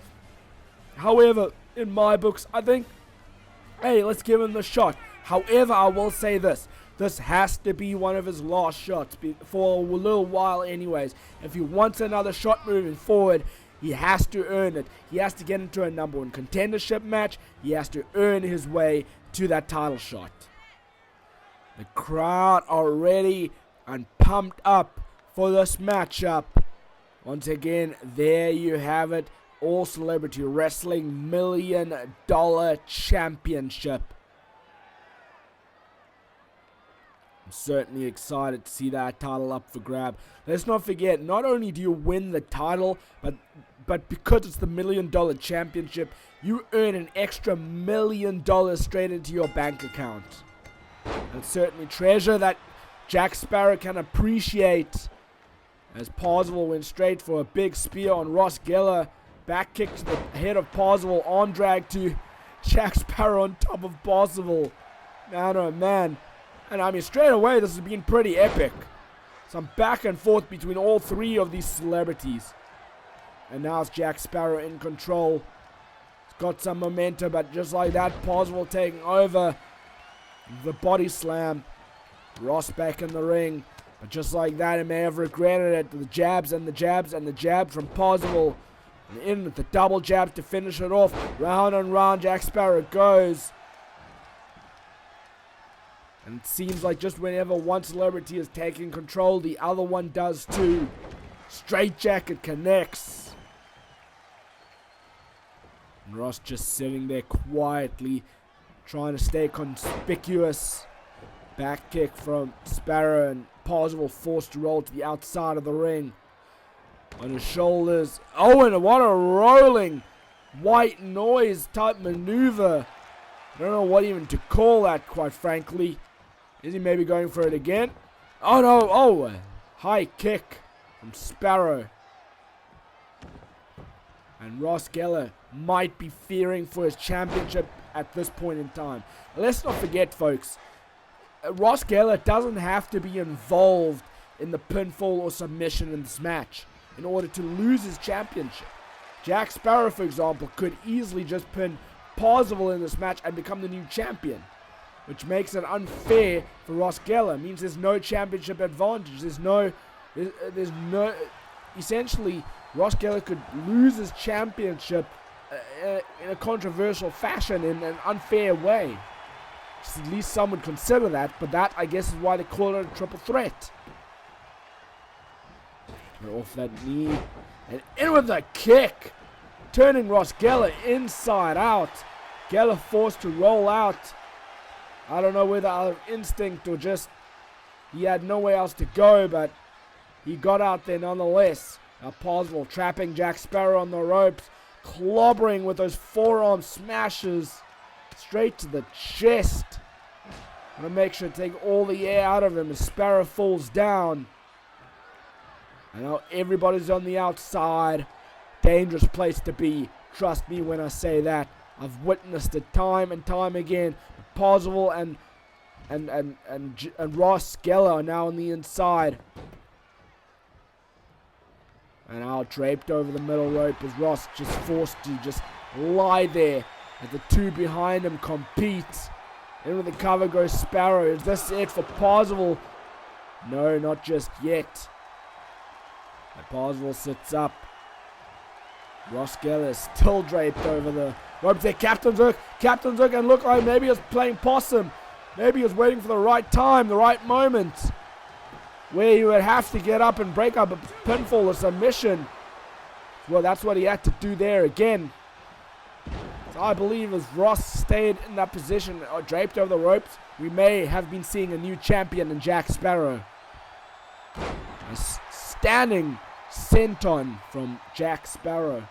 However, in my books, I think, hey, let's give him the shot. However, I will say this. This has to be one of his last shots for a little while anyways. If he wants another shot moving forward, he has to earn it. He has to get into a number one contendership match. He has to earn his way to that title shot. The crowd are ready and pumped up for this matchup. Once again, there you have it. All Celebrity Wrestling $1 Million Championship. I'm certainly excited to see that title up for grab. Let's not forget, not only do you win the title, but because it's the $1 Million Championship, you earn an extra $1 million straight into your bank account. And certainly treasure that Jack Sparrow can appreciate. As Parzival went straight for a big spear on Ross Geller. Back kick to the head of Parzival. Arm drag to Jack Sparrow on top of Parzival. Man, oh man. And I mean, straight away, this has been pretty epic. Some back and forth between all three of these celebrities. And now it's Jack Sparrow in control. He's got some momentum, but just like that, Parzival taking over. The body slam. Ross back in the ring. But just like that, he may have regretted it. The jabs and the jabs and the jabs from Parzival. And in with the double jab to finish it off. Round and round, Jack Sparrow goes. And it seems like just whenever one celebrity is taking control, the other one does too. Straight jacket connects. And Ross just sitting there quietly, trying to stay conspicuous. Back kick from Sparrow, and Parzival forced to roll to the outside of the ring. On his shoulders. Oh, and what a rolling white noise type maneuver. I don't know what even to call that, quite frankly. Is he maybe going for it again? Oh no, oh, high kick from Sparrow. And Ross Geller might be fearing for his championship at this point in time. Let's not forget, folks, Ross Geller doesn't have to be involved in the pinfall or submission in this match in order to lose his championship. Jack Sparrow, for example, could easily just pin Parzival in this match and become the new champion, which makes it unfair for Ross Geller. It means there's no championship advantage. There's no, essentially, Ross Geller could lose his championship in a controversial fashion, in an unfair way. At least some would consider that, but that, I guess, is why they call it a triple threat. Off that knee, and in with the kick, turning Ross Geller inside out. Geller forced to roll out. I don't know whether out of instinct or just he had nowhere else to go, but he got out there nonetheless. Now Parzival trapping Jack Sparrow on the ropes, clobbering with those forearm smashes straight to the chest. Gonna make sure to take all the air out of him as Sparrow falls down. And now everybody's on the outside. Dangerous place to be. Trust me when I say that. I've witnessed it time and time again. Parzival and Ross Geller are now on the inside. And now draped over the middle rope as Ross just forced to just lie there as the two behind him compete. In with the cover goes Sparrow. Is this it for Parzival? No, not just yet. And Parzival sits up. Ross Geller is still draped over the ropes there. Captain's hook, and look like maybe he's playing possum. Maybe he's waiting for the right time, the right moment, where he would have to get up and break up a pinfall or submission. Well, that's what he had to do there again. So I believe as Ross stayed in that position, draped over the ropes, we may have been seeing a new champion in Jack Sparrow. A standing senton from Jack Sparrow.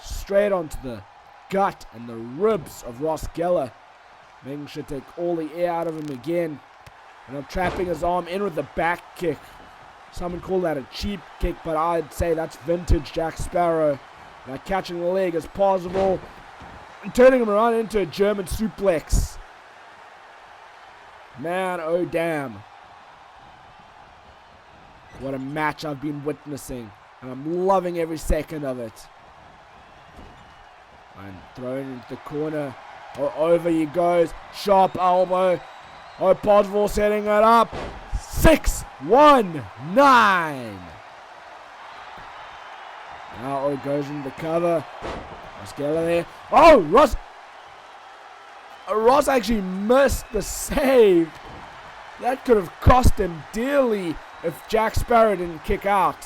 Straight onto the gut and the ribs of Ross Geller. Making sure to take all the air out of him again. And I'm trapping his arm in with the back kick. Some would call that a cheap kick, but I'd say that's vintage Jack Sparrow. Now catching the leg as Parzival and turning him around into a German suplex. Man, oh damn. What a match I've been witnessing. And I'm loving every second of it. And thrown into the corner. Oh, over he goes. Sharp elbow. Oh, Parzival setting it up. 6-1-9. Now oh, goes into the cover. Ross Geller there. Oh, Ross actually missed the save. That could have cost him dearly. if Jack Sparrow didn't kick out.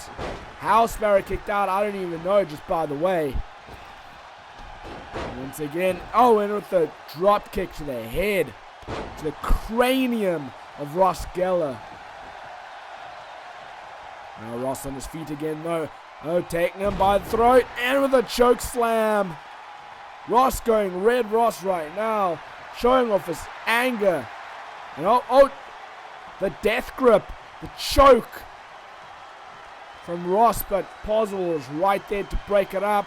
How Sparrow kicked out, I don't even know, just by the way. Once again, and with the drop kick to the head, to the cranium of Ross Geller. Now Ross on his feet again, though. Taking him by the throat, and with a choke slam. Ross going red Ross right now, showing off his anger. And the death grip, the choke from Ross, but Parzival was right there to break it up.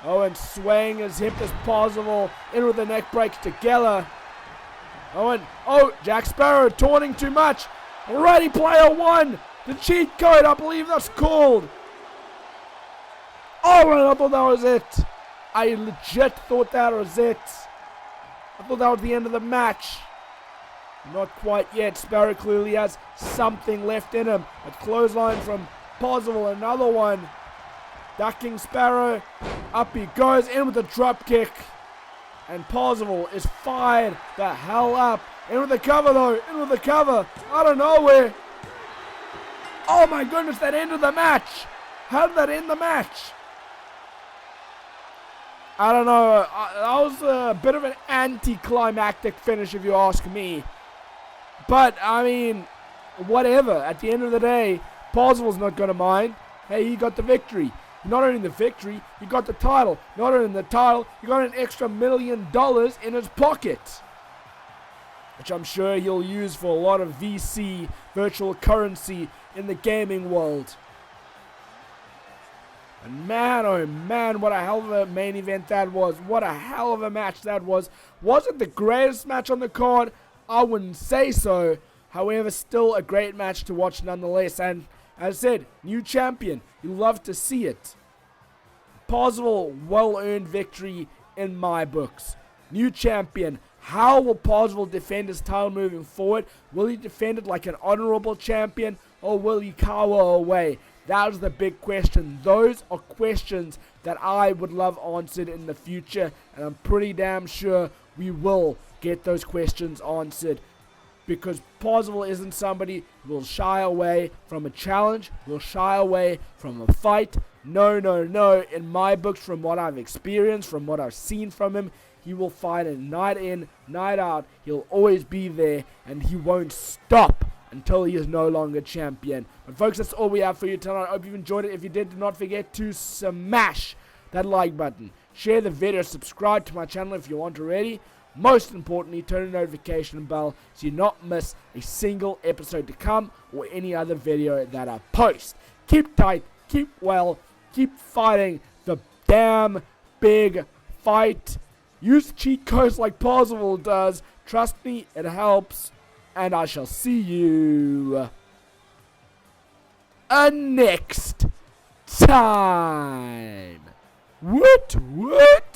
And swaying his hip as Parzival in with the neck break to Geller. Jack Sparrow taunting too much. Ready Player One, the cheat code, I believe that's called. And I thought that was it. I legit thought that was it. I thought that was the end of the match. Not quite yet. Sparrow clearly has something left in him. A clothesline from Parzival, another one. Ducking Sparrow. Up he goes, in with a drop kick. And Parzival is fired the hell up. In with the cover though. In with the cover. Out of nowhere. Oh my goodness, that ended the match. How did that end the match? I don't know. That was a bit of an anticlimactic finish if you ask me. But, I mean, whatever. At the end of the day, Parzival's not going to mind. Hey, he got the victory. Not only the victory, he got the title. Not only the title, he got an extra $1 million in his pocket. Which I'm sure he'll use for a lot of VC, virtual currency, in the gaming world. And man, oh man, what a hell of a main event that was. What a hell of a match that was. Was it the greatest match on the card? I wouldn't say so. However, still a great match to watch nonetheless. And as I said, new champion. You love to see it. Parzival, well-earned victory in my books. New champion. How will Parzival defend his title moving forward? Will he defend it like an honorable champion, or will he cower away? That is the big question. Those are questions that I would love answered in the future, and I'm pretty damn sure we will get those questions answered, because Parzival isn't somebody who will shy away from a challenge, will shy away from a fight. No, no, no. In my books, from what I've experienced, from what I've seen from him, he will fight it night in, night out. He'll always be there, and he won't stop until he is no longer champion. But folks, that's all we have for you tonight. I hope you've enjoyed it. If you did, do not forget to smash that like button. Share the video. Subscribe to my channel if you want already. Most importantly, turn the notification bell so you not miss a single episode to come or any other video that I post. Keep tight, keep well, keep fighting the damn big fight. Use cheat codes like Parzival does. Trust me, it helps. And I shall see you next time. Woot woot!